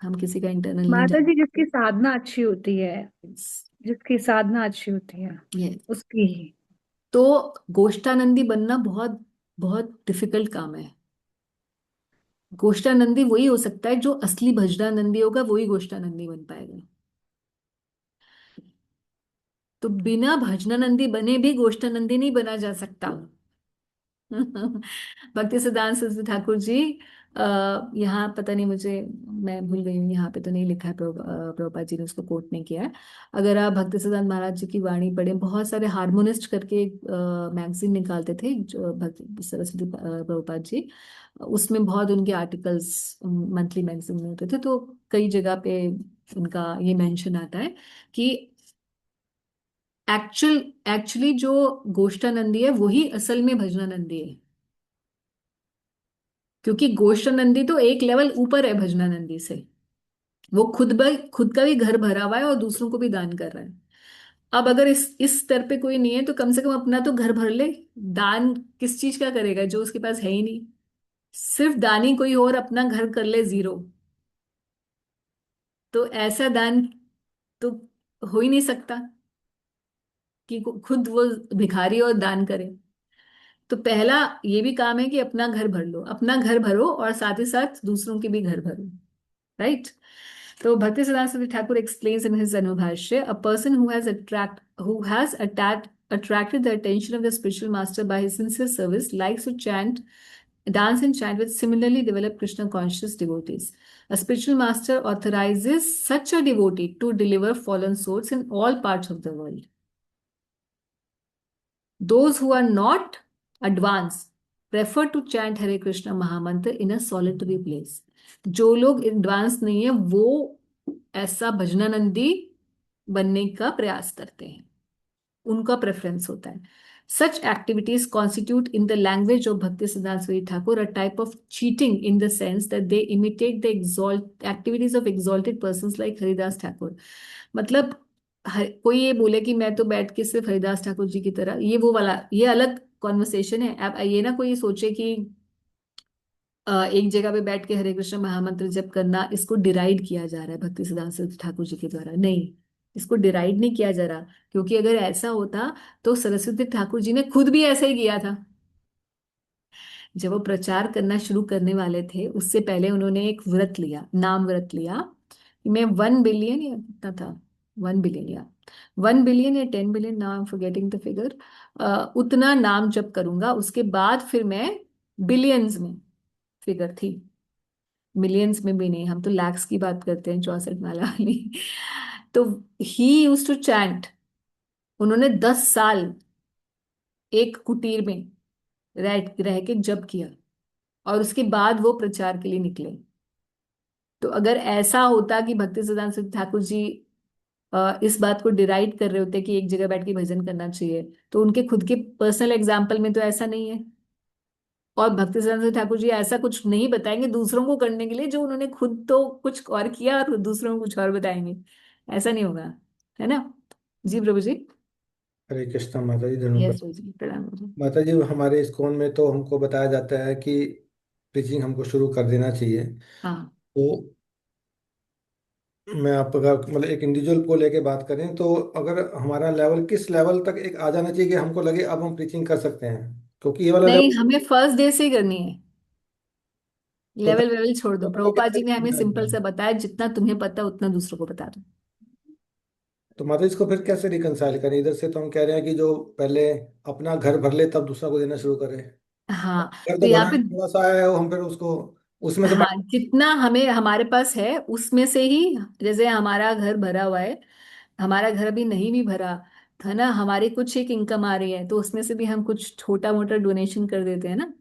हम किसी का इंटरनल नहीं माता जी जानते। जिसकी साधना अच्छी होती है, जिसकी साधना अच्छी होती है ये उसकी ही। तो गोष्ठानंदी बनना बहुत बहुत डिफिकल्ट काम है। गोष्ठानंदी वही हो सकता है जो असली भजनानंदी होगा, वही गोष्ठानंदी बन पाएगा। तो बिना भजनानंदी बने भी गोष्ठानंदी नहीं बना जा सकता। भक्ति सिद्धांत सरस्वती ठाकुर जी, यहाँ पता नहीं मुझे, मैं भूल गई हूँ, यहाँ पे तो नहीं लिखा है, प्रभुपाद जी ने उसको कोट नहीं किया है। अगर आप भक्ति सिद्धांत महाराज जी की वाणी पढ़ें, बहुत सारे हार्मोनिस्ट करके मैगजीन निकालते थे जो भक्ति सरस्वती प्रभुपाद जी, उसमें बहुत उनके आर्टिकल्स मंथली मैगजीन में होते थे। तो कई जगह पे उनका ये मेंशन आता है कि एक्चुअली जो गोष्ठानंदी है वही असल में भजनानंदी है, क्योंकि गोष्ठानंदी तो एक लेवल ऊपर है भजनानंदी से। वो खुद का भी घर भरा हुआ है और दूसरों को भी दान कर रहा है। अब अगर इस स्तर पे कोई नहीं है तो कम से कम अपना तो घर भर ले। दान किस चीज का करेगा जो उसके पास है ही नहीं? सिर्फ दानी कोई और अपना घर कर ले जीरो, तो ऐसा दान तो हो ही नहीं सकता कि खुद वो भिखारी और दान करे। तो पहला ये भी काम है कि अपना घर भर लो, अपना घर भरो और साथ ही साथ दूसरों के भी घर भरो, राइट। तो Bhakti Siddhanta Thakur explains in his Anubhashya, a person who has attracted the attention of the spiritual master by his sincere service likes to dance and chant with similarly developed Krishna conscious devotees. A spiritual master authorizes such a devotee to deliver fallen souls in all parts of the world. Those who are not advanced prefer to chant Hare Krishna Mahamantra in a solitary place. जो लोग एडवांस नहीं है वो ऐसा भजनानंदी बनने का प्रयास करते हैं, उनका प्रेफरेंस होता है। Such activities constitute, in the language of Bhakti Siddhanta Saraswati Thakur, a type of cheating in the sense that they imitate the activities of exalted persons like Haridas Thakur. मतलब कोई ये बोले कि मैं तो बैठ के सिर्फ हरिदास ठाकुर जी की तरह, ये वो वाला, ये अलग कॉन्वर्सेशन है। अब ये ना कोई सोचे कि एक जगह पे बैठ के हरे कृष्ण महामंत्र जप करना, इसको डिराइड किया जा रहा है भक्ति सिद्धांत सरस्वती ठाकुर जी के द्वारा, नहीं। इसको डिराइड नहीं किया जा रहा, क्योंकि अगर ऐसा होता तो सरस्वती ठाकुर जी ने खुद भी ऐसा ही किया था। जब वो प्रचार करना शुरू करने वाले थे उससे पहले उन्होंने एक व्रत लिया, नाम व्रत लिया कि मैं 1 बिलियन या कितना था, 1 बिलियन या 1 बिलियन या 10 billion, now I am forgetting the figure, उतना नाम जप करूंगा, उसके बाद फिर मैं बिलियंस में, फिगर थी, मिलियंस में भी नहीं, हम तो लैक्स की बात करते हैं 64 माला वाली। तो ही यूज टू चैंट। उन्होंने 10 साल एक कुटीर में रह रह के जप किया, और उसके बाद वो प्रचार के लिए निकले। तो अगर ऐसा होता कि भक्ति सिद्धांत सरस्वती ठाकुर जी इस बात को डिराइड कर रहे होते कि एक जगह बैठ के भजन करना चाहिए, तो उनके खुद के पर्सनल एग्जाम्पल में तो ऐसा नहीं है। और भक्ति सिद्धांत सरस्वती ठाकुर जी ऐसा कुछ नहीं बताएंगे दूसरों को करने के लिए जो उन्होंने खुद तो कुछ और किया और दूसरों को कुछ और बताएंगे, ऐसा नहीं होगा, है ना। जी प्रभु जी। हरे कृष्णा माता जी, धन्यवाद। यस प्रभु जी, प्रणाम प्रभु जी। माता जी, हमारे इस्कॉन में तो हमको बताया जाता है कि प्रीचिंग हमको शुरू कर देना चाहिए। हाँ। तो मैं आप अगर मतलब एक इंडिविजुअल को लेके बात करें तो अगर हमारा लेवल किस लेवल तक एक आ जाना चाहिए कि हमको लगे अब हम प्रीचिंग कर सकते हैं, क्योंकि ये वाला नहीं, लेवल हमें फर्स्ट डे से ही करनी है। तो लेवल वेवल छोड़ दो, तो प्रभुपाद कैसे जी ने हमें समझाया सिंपल जाए? से बताया, जितना तुम्हें पता है उतना दूसरों को बता दो। तो माता जी, इसको फिर कैसे रिकंसाइल करें? इधर से तो हम कह रहे हैं कि जो पहले अपना घर भर ले तब दूसरा को देना शुरू करे। हाँ। घर तो तो यहाँ भरा पे, है, थोड़ा सा है, वो हम फिर उसको उसमें से हाँ, जितना हमें हमारे पास है उसमें से ही, जैसे हमारा घर भरा हुआ है, हमारा घर अभी नहीं भी भरा था ना, हमारी कुछ एक इनकम आ रही है, तो उसमें से भी हम कुछ छोटा मोटा डोनेशन कर देते हैं ना।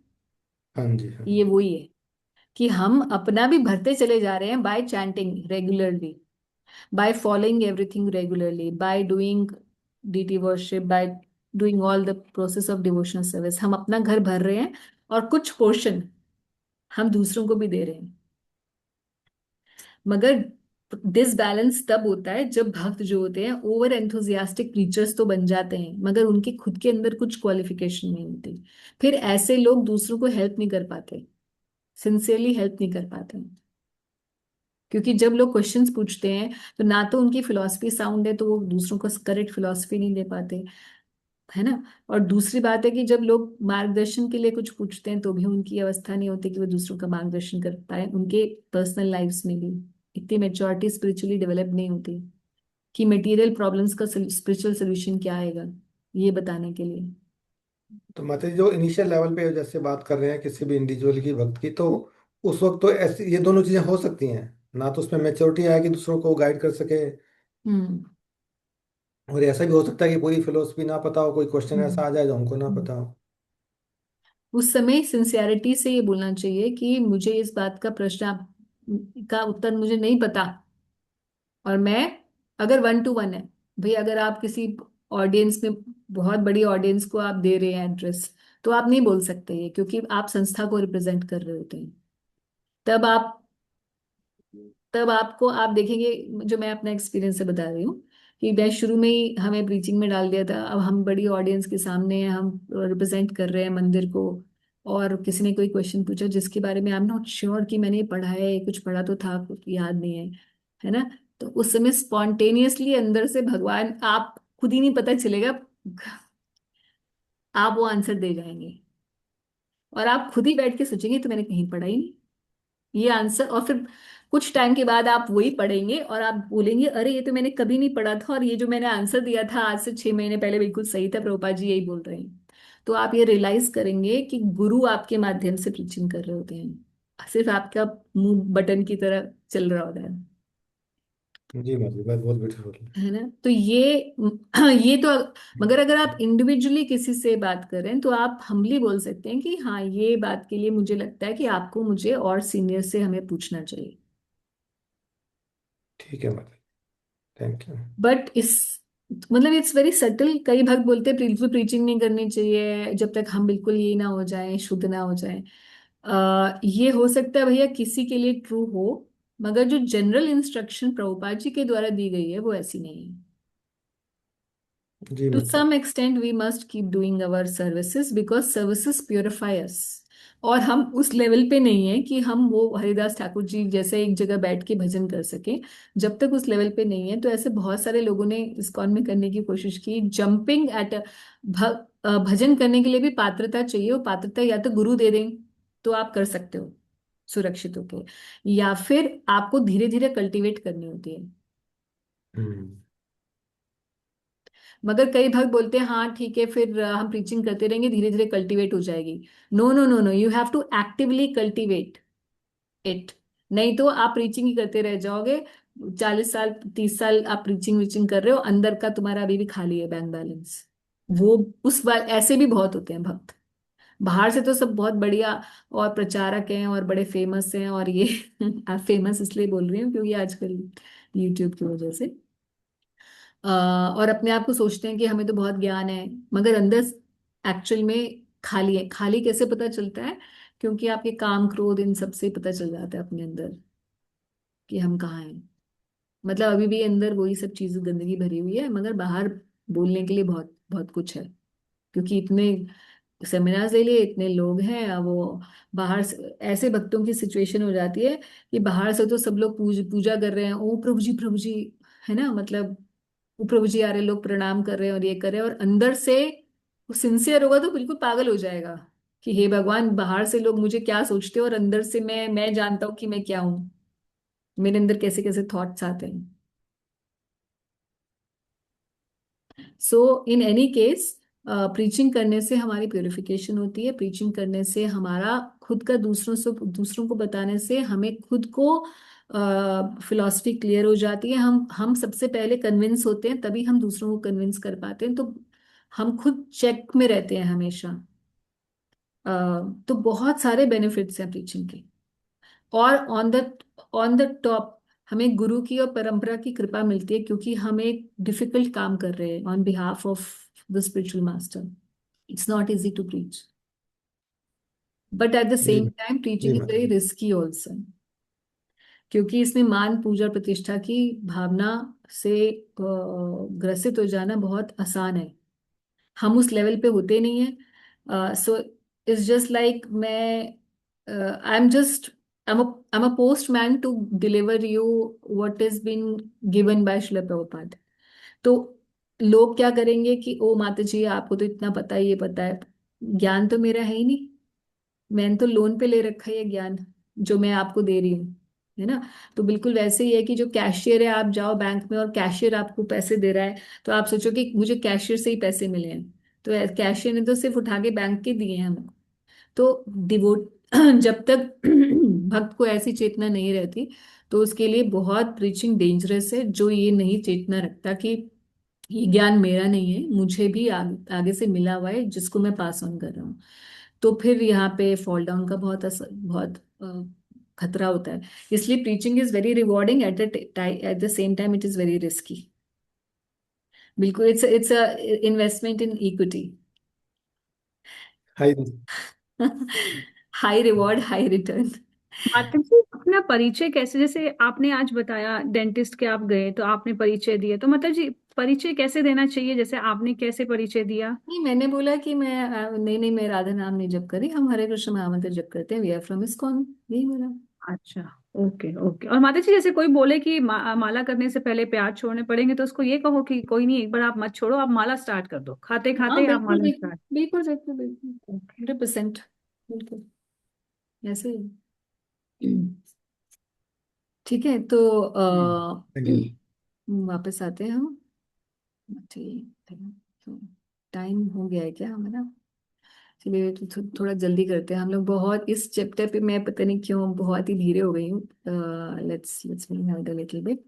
हाँ जी, हाँ ये वही है कि हम अपना भी भरते चले जा रहे हैं bye chanting regularly, by following everything regularly, by doing deity worship, by doing all the process of devotional service, हम अपना घर भर रहे हैं और कुछ पोर्शन हम दूसरों को भी दे रहे हैं। मगर डिसबैलेंस तब होता है जब भक्त जो होते हैं ओवर एंथुजियास्टिक प्रीचर्स तो बन जाते हैं, मगर उनके खुद के अंदर कुछ क्वालिफिकेशन नहीं होती। फिर ऐसे लोग दूसरों को हेल्प नहीं कर पाते, सिंसियरली हेल्प नहीं कर पाते, क्योंकि जब लोग क्वेश्चंस पूछते हैं तो ना तो उनकी फिलॉसफी साउंड है, तो वो दूसरों को करेक्ट फिलॉसफी नहीं दे पाते, है ना। और दूसरी बात है कि जब लोग मार्गदर्शन के लिए कुछ पूछते हैं तो भी उनकी अवस्था नहीं होती कि वो दूसरों का मार्गदर्शन कर पाए, उनके पर्सनल लाइफ्स में भी इतनी मेच्योरिटी स्पिरिचुअली डेवलप नहीं होती कि मटेरियल प्रॉब्लम्स का स्पिरिचुअल सोल्यूशन क्या आएगा, ये बताने के लिए। तो माता जी, जो इनिशियल लेवल पे जैसे बात कर रहे हैं किसी भी इंडिविजुअल की भक्त की, तो उस वक्त तो ऐसी ये दोनों चीजें हो सकती हैं ना, तो उसमें मेच्योरिटी आए कि दूसरों को गाइड कर सके, हम्म। और ऐसा भी हो सकता है कि पूरी फिलोसफी ना पता हो, कोई क्वेश्चन ऐसा आ जाए जो हमको ना हम्म। पता हो। उस समय सिंसियरिटी से ये बोलना चाहिए कि मुझे इस बात का प्रश्न का उत्तर मुझे नहीं पता, और मैं, अगर 1 to 1 है, भाई अगर आप किसी ऑडियंस में, बहुत बड़ी ऑडियंस को आप दे रहे हैं एड्रेस, तो आप नहीं बोल सकते ये, क्योंकि आप संस्था को रिप्रेजेंट कर रहे होते हैं। तब आप, तब आपको, आप देखेंगे, जो मैं अपना एक्सपीरियंस से बता रही हूँ कि मैं शुरू में ही हमें प्रीचिंग में डाल दिया था, अब हम बड़ी ऑडियंस के सामने हैं, हम रिप्रेजेंट कर रहे हैं मंदिर को, और किसी ने कोई क्वेश्चन पूछा जिसके बारे में आई एम नॉट श्योर कि मैंने ये पढ़ा है, कुछ पढ़ा तो था, कुछ याद नहीं है, है ना। तो उस समय स्पॉन्टेनियसली अंदर से भगवान, आप खुद ही नहीं पता चलेगा, आप वो आंसर दे जाएंगे, और आप खुद ही बैठ के सोचेंगे तो मैंने कहीं पढ़ा ही नहीं ये आंसर, और फिर कुछ टाइम के बाद आप वही पढ़ेंगे और आप बोलेंगे अरे ये तो मैंने कभी नहीं पढ़ा था, और ये जो मैंने आंसर दिया था आज से 6 महीने पहले बिल्कुल सही था, प्रभुपाद जी यही बोल रहे हैं। तो आप ये रियलाइज करेंगे कि गुरु आपके माध्यम से प्रीचिंग कर रहे होते हैं, सिर्फ आपका मुंह बटन की तरह चल रहा होता है जी माता जी, बहुत बहुत ब्यूटीफुल। है ना। तो ये ये तो, मगर अगर आप इंडिविजुअली किसी से बात करें तो आप हम्बली बोल सकते हैं कि हाँ, ये बात के लिए मुझे लगता है कि आपको मुझे और सीनियर से हमें पूछना चाहिए। ठीक है माता जी, थैंक यू। बट इस, मतलब इट्स वेरी सटल, कई भक्त बोलते हैं बिल्कुल प्रीचिंग नहीं करनी चाहिए जब तक हम बिल्कुल ये ना हो जाए, शुद्ध ना हो जाए। ये हो सकता है भैया किसी के लिए ट्रू हो, मगर जो जनरल इंस्ट्रक्शन प्रभुपाद जी के द्वारा दी गई है वो ऐसी नहीं है। जी To माता जी। some extent we must keep doing our services because services purify us, और हम उस लेवल पे नहीं है कि हम वो हरिदास ठाकुर जी जैसे एक जगह बैठ के भजन कर सकें। जब तक उस लेवल पे नहीं है, तो ऐसे बहुत सारे लोगों ने इस्कॉन में करने की कोशिश की। जंपिंग एट भजन करने के लिए भी पात्रता चाहिए, और पात्रता या तो गुरु दे दें तो आप कर सकते हो सुरक्षित होके, या फिर आपको धीरे धीरे कल्टीवेट करनी होती है। हम्म। मगर कई भक्त बोलते हैं हाँ ठीक है, फिर हम प्रीचिंग करते रहेंगे, धीरे धीरे कल्टीवेट हो जाएगी। No no no no, you have to actively cultivate it. नहीं तो आप प्रीचिंग ही करते रह जाओगे। 40 साल 30 साल आप प्रीचिंग वीचिंग कर रहे हो, अंदर का तुम्हारा अभी भी खाली है बैंक बैलेंस। वो उस बार ऐसे भी बहुत होते हैं भक्त। बाहर से तो सब बहुत बढ़िया और प्रचारक हैं और बड़े फेमस हैं, और ये फेमस इसलिए बोल रही हूँ क्योंकि आजकल यूट्यूब की वजह से और अपने आप को सोचते हैं कि हमें तो बहुत ज्ञान है, मगर अंदर एक्चुअल में खाली है। खाली कैसे पता चलता है? क्योंकि आपके काम क्रोध इन सब से पता चल जाता है अपने अंदर कि हम कहाँ हैं। मतलब अभी भी अंदर वही सब चीजें गंदगी भरी हुई है, मगर बाहर बोलने के लिए बहुत बहुत कुछ है। क्योंकि इतने सेमिनार्स ले लिए, इतने लोग हैं, अब वो बाहर से ऐसे भक्तों की सिचुएशन हो जाती है कि बाहर से तो सब लोग पूजा कर रहे हैं, ओ प्रभु जी, है ना, मतलब वो प्रभु जी आ रहे, लोग प्रणाम कर रहे हैं और ये कर रहे हैं, और अंदर से वो सिंसियर होगा तो बिल्कुल पागल हो जाएगा कि हे भगवान, बाहर से लोग मुझे क्या सोचते हैं और अंदर से मैं जानता हूँ कि मैं क्या हूँ। मेरे अंदर कैसे कैसे थॉट्स आते हैं। सो इन एनी केस, प्रीचिंग करने से हमारी प्योरिफिकेशन होती है। प्रीचिंग करने से हमारा खुद का दूसरों को बताने से हमें खुद को फिलॉसफी क्लियर हो जाती है। हम सबसे पहले कन्विंस होते हैं, तभी हम दूसरों को कन्विंस कर पाते हैं। तो हम खुद चेक में रहते हैं हमेशा। अ, तो बहुत सारे बेनिफिट्स हैं प्रीचिंग के। और ऑन द टॉप हमें गुरु की और परंपरा की कृपा मिलती है, क्योंकि हम एक डिफिकल्ट काम कर रहे हैं on behalf of the spiritual master. It's not easy to preach, but at the जी सेम टाइम जी प्रीचिंग इज माता वेरी जी। रिस्की ऑल्सो, क्योंकि इसमें मान पूजा प्रतिष्ठा की भावना से ग्रसित हो जाना बहुत आसान है। हम उस लेवल पे होते नहीं है। सो इट्स जस्ट लाइक मैं I am just I am a postman to deliver you what is been given by Shila Prabhupada. तो लोग क्या करेंगे कि ओ माता जी, आपको तो इतना पता है, ये पता है। ज्ञान तो मेरा है ही नहीं। मैंने तो लोन पे ले रखा है ये ज्ञान जो मैं आपको दे रही हूँ, है ना। तो बिल्कुल वैसे ही है कि जो कैशियर है, आप जाओ बैंक में और कैशियर आपको पैसे दे रहा है, तो आप सोचो कि मुझे कैशियर से ही पैसे मिले हैं। तो कैशियर ने तो सिर्फ उठा के बैंक के दिए हैं हमको। तो डिवोट जब तक भक्त को ऐसी चेतना नहीं रहती, तो उसके लिए बहुत प्रीचिंग डेंजरस है। जो ये नहीं चेतना रखता कि ये ज्ञान मेरा नहीं है, मुझे भी आगे से मिला हुआ है जिसको मैं पास ऑन कर रहा हूँ, तो फिर यहाँ पे फॉल डाउन का बहुत खतरा होता है। इसलिए preaching is very rewarding, at the same time it is very risky. बिल्कुल, it's a investment in equity. Hi. High reward high return. माता जी, अपना परिचय कैसे, जैसे आपने आज बताया डेंटिस्ट के आप गए तो आपने परिचय दिया, तो माता जी परिचय कैसे देना चाहिए, जैसे आपने कैसे परिचय दिया? नहीं, मैंने बोला कि मैं नहीं नहीं, मैं राधा नाम नहीं जप करी, हम हरे कृष्ण महामंत्र जप करते हैं, वी आर फ्रॉम इस्कॉन, यही बोला। अच्छा, ओके ओके। और माता जी जैसे कोई बोले कि माला करने से पहले प्याज छोड़ने पड़ेंगे, तो उसको ये कहो कि कोई नहीं, एक बार आप मत छोड़ो, आप माला स्टार्ट कर दो, खाते हाँ खाते आप बिल्कुल माला बिल्कुल स्टार्ट। बिल्कुल बिल्कुल बिल्कुल, ओके। 100%। बिल्कुल ऐसे ही। ठीक है, तो थैंक यू। वापस आते हैं हम। ठीक है, तो टाइम हो गया है क्या हमारा? चलिए, तो थोड़ा जल्दी करते हैं हम लोग। बहुत इस चैप्टर पे मैं पता नहीं क्यों बहुत ही धीरे हो गई हूँ। Let's move a little bit.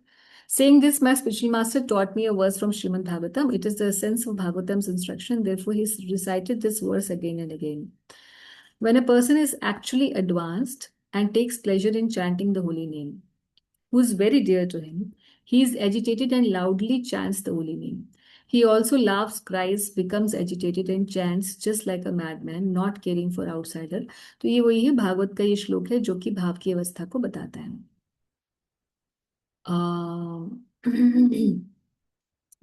Saying this, my spiritual master taught me a verse from Srimad Bhagavatam. It is the essence of Bhagavatam's instruction. Therefore, he recited this verse again and again. When a person is actually advanced and takes pleasure in chanting the holy name, who is very dear to him, he is agitated and loudly chants the holy name. He also laughs, cries, becomes agitated and chants just like a madman, not caring for outsider. तो ये वही है, भागवत का ये श्लोक है जो कि भाव की अवस्था को बताता है।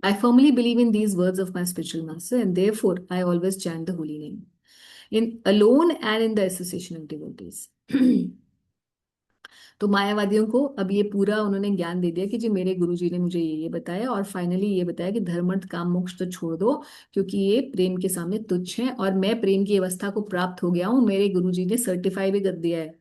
I firmly believe in these words of my spiritual master, and therefore I always chant the holy name. In alone and in the association of devotees. तो मायावादियों को अब ये पूरा उन्होंने ज्ञान दे दिया कि जी मेरे गुरुजी ने मुझे ये बताया, और फाइनली ये बताया कि धर्म अर्थ काम मोक्ष तो छोड़ दो, क्योंकि ये प्रेम के सामने तुच्छ है, और मैं प्रेम की अवस्था को प्राप्त हो गया हूँ, मेरे गुरुजी ने सर्टिफाई भी कर दिया है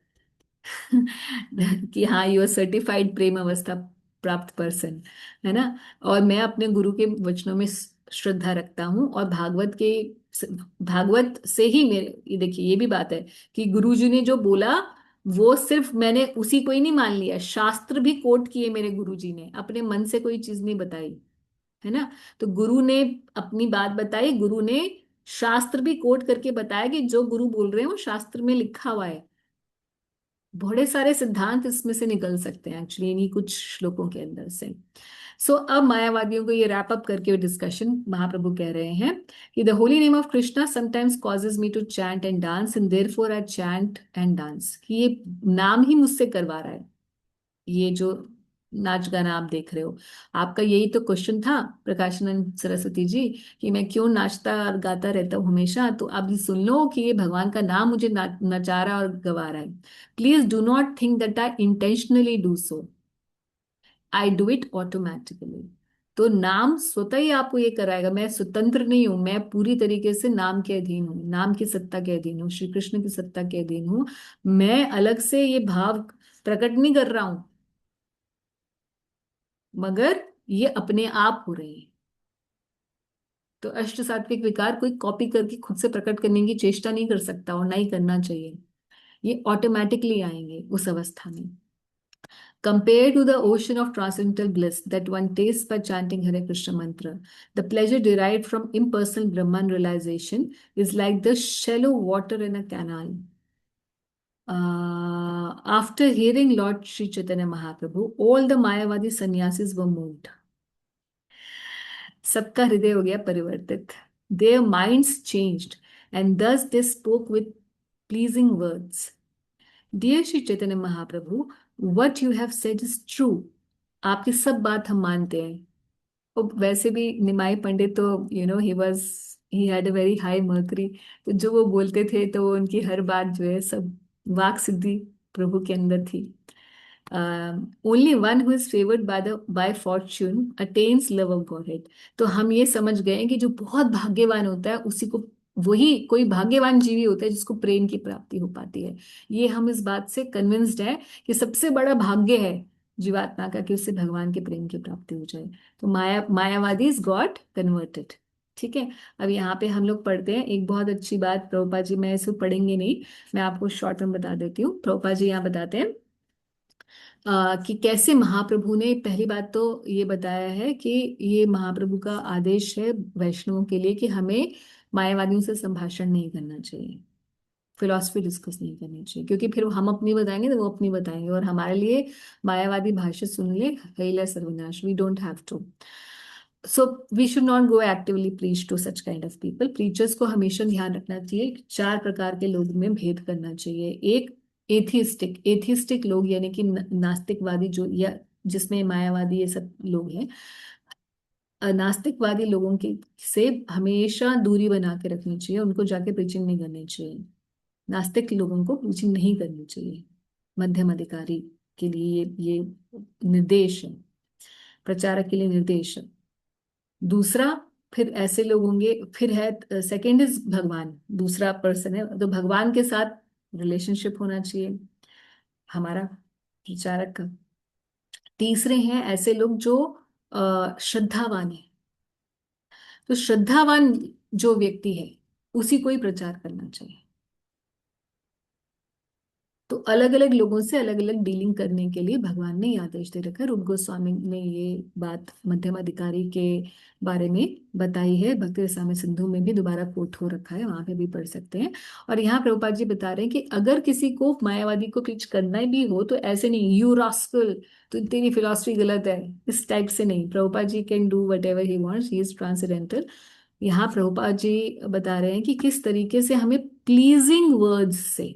कि हाँ यू आर सर्टिफाइड प्रेम अवस्था प्राप्त पर्सन, है ना। और मैं अपने गुरु के वचनों में श्रद्धा रखता हूँ, और भागवत से ही मेरे, ये देखिए ये भी बात है कि गुरुजी ने जो बोला वो सिर्फ मैंने उसी को ही नहीं मान लिया, शास्त्र भी कोट किए मेरे गुरुजी ने, अपने मन से कोई चीज नहीं बताई, है ना। तो गुरु ने अपनी बात बताई, गुरु ने शास्त्र भी कोट करके बताया कि जो गुरु बोल रहे हैं वो शास्त्र में लिखा हुआ है। बड़े सारे सिद्धांत इसमें से निकल सकते हैं एक्चुअली इन्हीं कुछ श्लोकों के अंदर से। सो अब मायावादियों को ये रैप अप करके डिस्कशन महाप्रभु कह रहे हैं कि the holy name of Krishna sometimes causes me to chant and dance and therefore I chant and dance, कि ये नाम ही मुझसे करवा रहा है, ये जो नाच गाना आप देख रहे हो। आपका यही तो क्वेश्चन था प्रकाशानंद सरस्वती जी, कि मैं क्यों नाचता और गाता रहता हूँ हमेशा, तो अब ये सुन लो कि ये भगवान का नाम मुझे नचा रहा और गवा रहा है। Please do not think that I intentionally do so, I do it automatically. तो नाम स्वतः ही आपको ये कराएगा, मैं स्वतंत्र नहीं हूं, मैं पूरी तरीके से नाम के अधीन हूँ, नाम की सत्ता के अधीन हूँ, श्री कृष्ण की सत्ता के अधीन हूँ। मैं अलग से ये भाव प्रकट नहीं कर रहा हूं, मगर ये अपने आप हो रहे हैं। तो अष्ट सात्विक विकार कोई कॉपी करके खुद से प्रकट करने की चेष्टा नहीं कर सकता, और ना ही करना चाहिए, ये ऑटोमेटिकली आएंगे उस अवस्था में। Compared to the ocean of transcendental bliss that one tastes by chanting Hare Krishna mantra, the pleasure derived from impersonal Brahman realization is like the shallow water in a canal. After hearing Lord Sri Chaitanya Mahaprabhu, all the Mayavadi sannyasis were moved. सबका हृदय हो गया परिवर्तित. Their minds changed, and thus they spoke with pleasing words. Dear Shri Chaitanya Mahaprabhu, what you have said is true. आपकी सब बात हम मानते हैं। और वैसे भी निमाई पंडित तो he had a very high mercury, तो जो वो बोलते थे तो उनकी हर बात जो है सब वाक सिद्धि प्रभु के अंदर थी। Only one who is favoured by fortune attains love of Godhead. तो हम ये समझ गए हैं कि जो बहुत भाग्यवान होता है उसी को, वही कोई भाग्यवान जीवी होता है जिसको प्रेम की प्राप्ति हो पाती है। ये हम इस बात से कन्विंस्ड है कि सबसे बड़ा भाग्य है जीवात्मा का कि उससे भगवान के प्रेम की प्राप्ति हो जाए। तो मायावादी इज गॉड कन्वर्टेड। ठीक है, अब यहाँ पे हम लोग पढ़ते हैं एक बहुत अच्छी बात, प्रभुपाद जी, मैं इसको पढ़ेंगे नहीं, मैं आपको शॉर्ट में बता देती हूँ। प्रभुपाद जी यहाँ बताते हैं कि कैसे महाप्रभु ने, पहली बात तो ये बताया है कि ये महाप्रभु का आदेश है वैष्णवों के लिए कि हमें मायावादियों से संभाषण नहीं करना चाहिए, फिलॉसफी डिस्कस नहीं करनी चाहिए, क्योंकि फिर हम अपनी बताएंगे तो वो अपनी बताएंगे, और हमारे लिए मायावादी भाष्य सुन ले कैला सर्वनाश, we don't have to. So we should not go actively preach to such kind of people. Preachers को हमेशा ध्यान रखना चाहिए, चार प्रकार के लोगों में भेद करना चाहिए। एक एथिस्टिक लोग, यानी कि नास्तिकवादी, जो या जिसमें मायावादी ये सब लोग हैं। नास्तिकवादी लोगों के से हमेशा दूरी बना के रखनी चाहिए, उनको जाके प्रीचिंग नहीं करनी चाहिए, नास्तिक लोगों को प्रीचिंग नहीं करनी चाहिए। मध्यम अधिकारी के लिए ये निर्देश है, प्रचारक के लिए निर्देश है। दूसरा, फिर ऐसे लोग होंगे, फिर है सेकेंड इज भगवान, दूसरा पर्सन है, तो भगवान के साथ रिलेशनशिप होना चाहिए हमारा प्रचारक का। तीसरे हैं ऐसे लोग जो श्रद्धावान है, तो श्रद्धावान जो व्यक्ति है उसी को ही प्रचार करना चाहिए। तो अलग अलग लोगों से अलग अलग डीलिंग करने के लिए भगवान ने ये आदेश दे रखा है। रूप गोस्वामी ने ये बात मध्यम अधिकारी के बारे में बताई है, भक्ति रसामृत सिंधु में भी दोबारा कोट हो रखा है, वहां पे भी पढ़ सकते हैं। और यहाँ प्रभुपाद जी बता रहे हैं कि अगर किसी को मायावादी को प्रीच करना भी हो तो ऐसे नहीं, यू रास्कल, तो तेरी फिलॉसफी गलत है, इस टाइप से नहीं। Prabhupada ji can do whatever he wants, he is transcendental. यहाँ प्रभुपाद जी बता रहे हैं कि किस तरीके से हमें प्लीजिंग वर्ड्स से,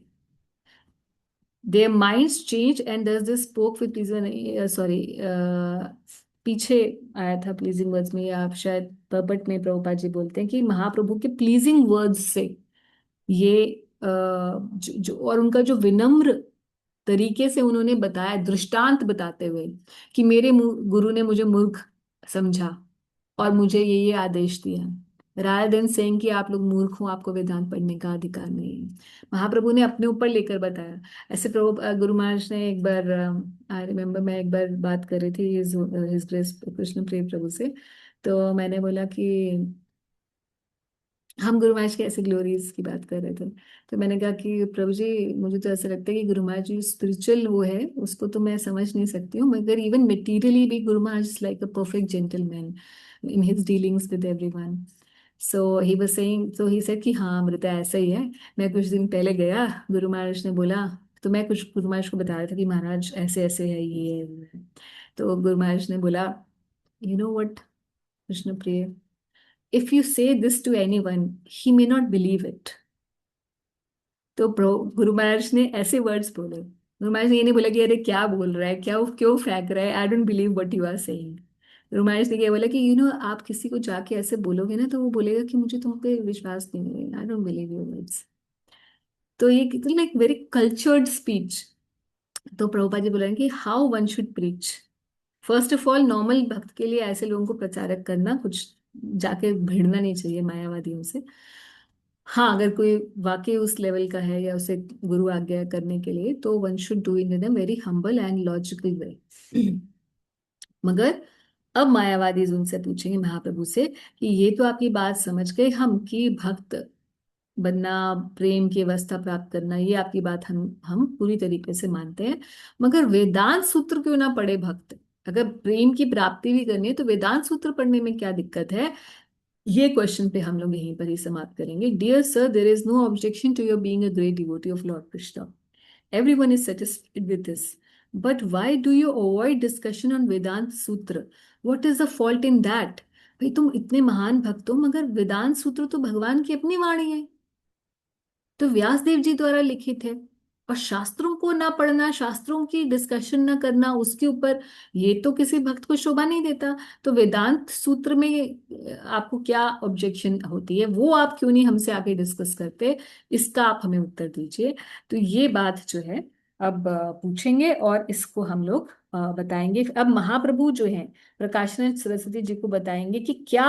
their minds change and thus they spoke with pleasing, sorry, पीछे आया था प्लीजिंग वर्ड्स में, या आप शायद पबट में प्रभुपाद जी बोलते हैं कि महाप्रभु के प्लीजिंग वर्ड्स से ये और उनका जो विनम्र तरीके से उन्होंने बताया, दृष्टांत बताते हुए कि मेरे गुरु ने मुझे मूर्ख समझा और मुझे ये आदेश दिया, रादर देन सेइंग कि आप लोग मूर्ख हो, आपको वेदांत पढ़ने का अधिकार नहीं है। महाप्रभु ने अपने ऊपर लेकर बताया। ऐसे प्रभु गुरु महाराज ने एक बार, आई रिमेम्बर, मैं एक बार बात कर रही थी हिज ग्रेस कृष्ण प्रिय प्रभु से, तो मैंने बोला कि हम गुरु महाराज की ऐसे ग्लोरीज की बात कर रहे थे, तो मैंने कहा कि प्रभु जी मुझे तो ऐसा लगता है कि गुरु महाराज जी स्पिरिचुअल वो है उसको तो मैं समझ नहीं सकती हूँ, मगर इवन मेटीरियली भी Guru Maharaj is like a perfect gentleman in his dealings with everyone. So he was saying, so he said कि हाँ अमृता ऐसा ही है। मैं कुछ दिन पहले गया, गुरु महाराज ने बोला, तो मैं कुछ गुरु महाराज को बता रहा था कि महाराज ऐसे ऐसे है, ये है, वो है। तो गुरु महाराज ने बोला, यू नो व्हाट कृष्ण प्रिय, if you say this to anyone, he may not believe it। तो गुरु महाराज ने ऐसे वर्ड्स बोले, गुरु महाराज ने ये नहीं बोला कि अरे क्या बोल रहा है, क्या क्यों फेंक रहा है, I don't believe what you are saying. Guru Maharaj ने क्या बोला कि आप किसी को जाके ऐसे बोलोगे ना तो वो बोलेगा कि मुझे तुम पे विश्वास नहीं है, I don't believe your words. तो ये लाइक वेरी कल्चर्ड स्पीच। तो प्रभुपाद जी बोल रहे हैं कि how one should preach. First of all normal भक्त के लिए ऐसे लोगों को प्रचारक करना, कुछ जाके भिड़ना नहीं चाहिए मायावादियों से। हाँ अगर कोई वाकई उस लेवल का है या उसे गुरु आज्ञा करने के लिए, तो one should do in a very humble and logical वे। मगर अब मायावादी उनसे पूछेंगे महाप्रभु से कि ये तो आपकी बात समझ गए हम कि भक्त बनना, प्रेम की अवस्था प्राप्त करना, ये आपकी बात हम पूरी तरीके से मानते हैं, मगर वेदांत सूत्र क्यों ना पढ़े भक्त? अगर प्रेम की प्राप्ति भी करनी है तो वेदांत सूत्र पढ़ने में क्या दिक्कत है? ये क्वेश्चन पे हम लोग यहीं पर ही समाप्त करेंगे। Dear sir, there is no objection to your being a great devotee of lord Krishna. Everyone is satisfied with this. But why do you avoid discussion on Vedant Sutra? What is the fault in that? भाई तुम इतने महान भक्त हो, मगर वेदांत सूत्र तो भगवान की अपनी वाणी है, तो व्यास देव जी द्वारा लिखित है, और शास्त्रों को ना पढ़ना, शास्त्रों की डिस्कशन ना करना उसके ऊपर, ये तो किसी भक्त को शोभा नहीं देता। तो वेदांत सूत्र में आपको क्या ऑब्जेक्शन होती है, वो आप क्यों नहीं हमसे आके डिस्कस करते? इसका आप हमें उत्तर दीजिए। तो ये बात जो है अब पूछेंगे और इसको हम लोग बताएंगे। अब महाप्रभु जो है प्रकाशनाथ सरस्वती जी को बताएंगे कि क्या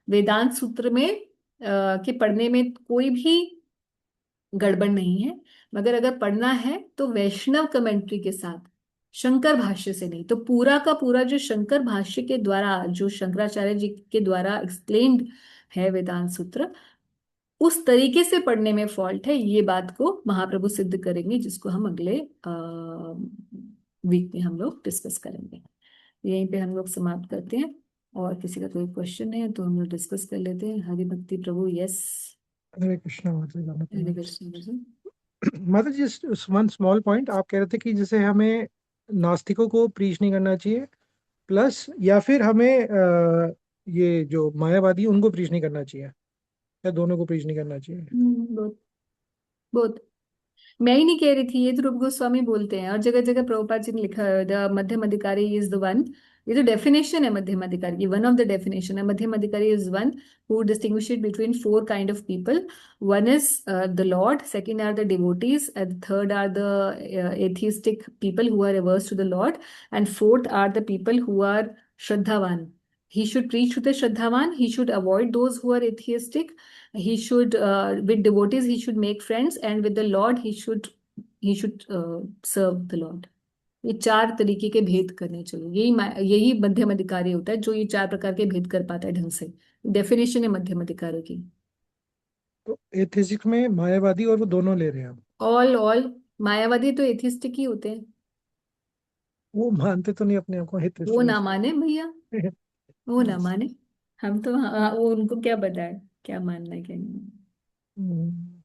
वेदांत सूत्र में के पढ़ने में कोई भी गड़बड़ नहीं है, मगर अगर पढ़ना है तो वैष्णव कमेंट्री के साथ, शंकर भाष्य से नहीं। तो पूरा का पूरा जो शंकर भाष्य के द्वारा, जो शंकराचार्य जी के द्वारा एक्सप्लेन्ड है वेदांत सूत्र, उस तरीके से पढ़ने में फॉल्ट है, ये बात को महाप्रभु सिद्ध करेंगे, जिसको हम अगले वीक में हम लोग डिस्कस करेंगे। यहीं पे हम लोग समाप्त करते हैं, और किसी का कोई क्वेश्चन है तो हम लोग डिस्कस कर लेते हैं। हरि भक्ति प्रभु। यस, हरे कृष्णा माता हरे जी। कृष्ण। माता जी, वन स्मॉल पॉइंट, आप कह रहे थे कि जैसे हमें नास्तिकों को प्रीच नहीं करना चाहिए, प्लस या फिर हमें ये जो मायावादी उनको प्रीच नहीं करना चाहिए, या दोनों को प्रीच नहीं करना चाहिए? बहुत बहुत मैं ही नहीं कह रही थी, ये तो रूप गोस्वामी बोलते हैं, और जगह जगह प्रभुपाद जी ने लिखा है, द मध्यम अधिकारी इज द वन। ये तो डेफिनेशन है मध्यम अधिकारी की, वन ऑफ द डेफिनेशन है मध्यम अधिकारी is one who distinguish between four kind of people. One is the lord, second are the devotees, and third are the atheistic people who are averse to the Lord, and fourth are the people who are Shraddhavan. He should preach to the Shraddhavan, he should avoid those who are atheistic, he should with devotees he should make friends, and with the Lord he should serve the Lord। ये चार तरीके के भेद करने चाहिए, यही मध्यम अधिकारी होता है, जो ये चार प्रकार के भेद कर पाता है ढंग से। डेफिनेशन है मध्यम अधिकारी की। तो एथिस्ट में मायावादी और वो दोनों ले रहे हैं हम? ऑल मायावादी तो एथिस्टिक ही होते हैं। वो मानते तो नहीं अपने आप को वो ना एथिस्ट? माने भैया, वो ना माने, हम तो हाँ, वो उनको क्या पता है क्या मानना है क्या नहीं मानना।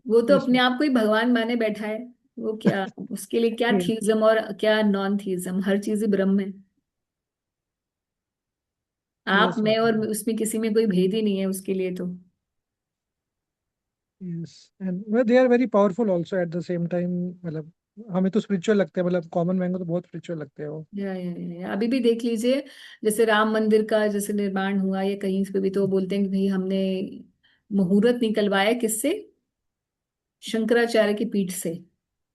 वो तो अपने आप को ही भगवान माने बैठा है। वो क्या, उसके लिए क्या थीज्म और क्या नॉन थीज्म, हर चीज ही ब्रह्म है। आप यस मैं माता और जी। उसमें किसी में कोई भेद ही नहीं है उसके लिए तो। Yes, and they are very powerful also at the same time. मतलब हमें तो स्पिरिचुअल लगते हैं, मतलब कॉमन मैन को तो बहुत स्पिरिचुअल लगते हैं वो। अभी भी देख लीजिए, जैसे राम मंदिर का जैसे निर्माण हुआ या कहीं पे भी, तो वो बोलते हैं कि भाई हमने मुहूर्त निकलवाया किससे? शंकराचार्य की पीठ से।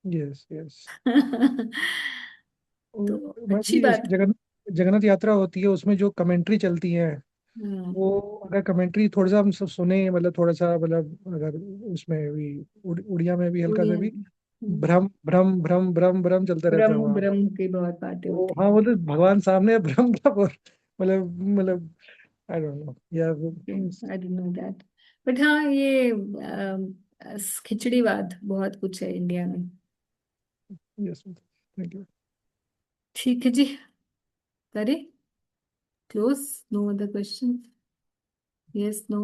Yes yes. तो मतलब अच्छी जी बात। जगन्नाथ यात्रा होती है, उसमें जो कमेंट्री चलती है हाँ, वो, अगर कमेंट्री थोड़ा सा हम सब सुने, मतलब थोड़ा सा, मतलब अगर उसमें भी उड़िया में भी हल्का उड़िया सा भी में। भ्रम भ्रम भ्रम भ्रम भ्रम चलता रहता है ब्रह्म वहाँ। ब्रह्म की बहुत बातें वो होती हाँ, हैं। वो तो भगवान सामने है, भ्रम भ्रम, और मतलब आई डोंट नो या I don't know that. But हाँ, ये खिचड़ीवाद बहुत कुछ है इंडिया में। यस। Thank you. ठीक है जी, करे close. No other question? Yes, no,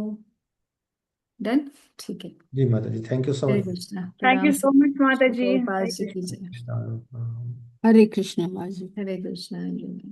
done. ठीक है। जी माता जी, thank you so Hare much. Krishna, thank प्रणाम यू से। सो मच माता जी। गोपाल जी की जय। कृष्णा। हरे कृष्णा माँ जी। हरे कृष्णा।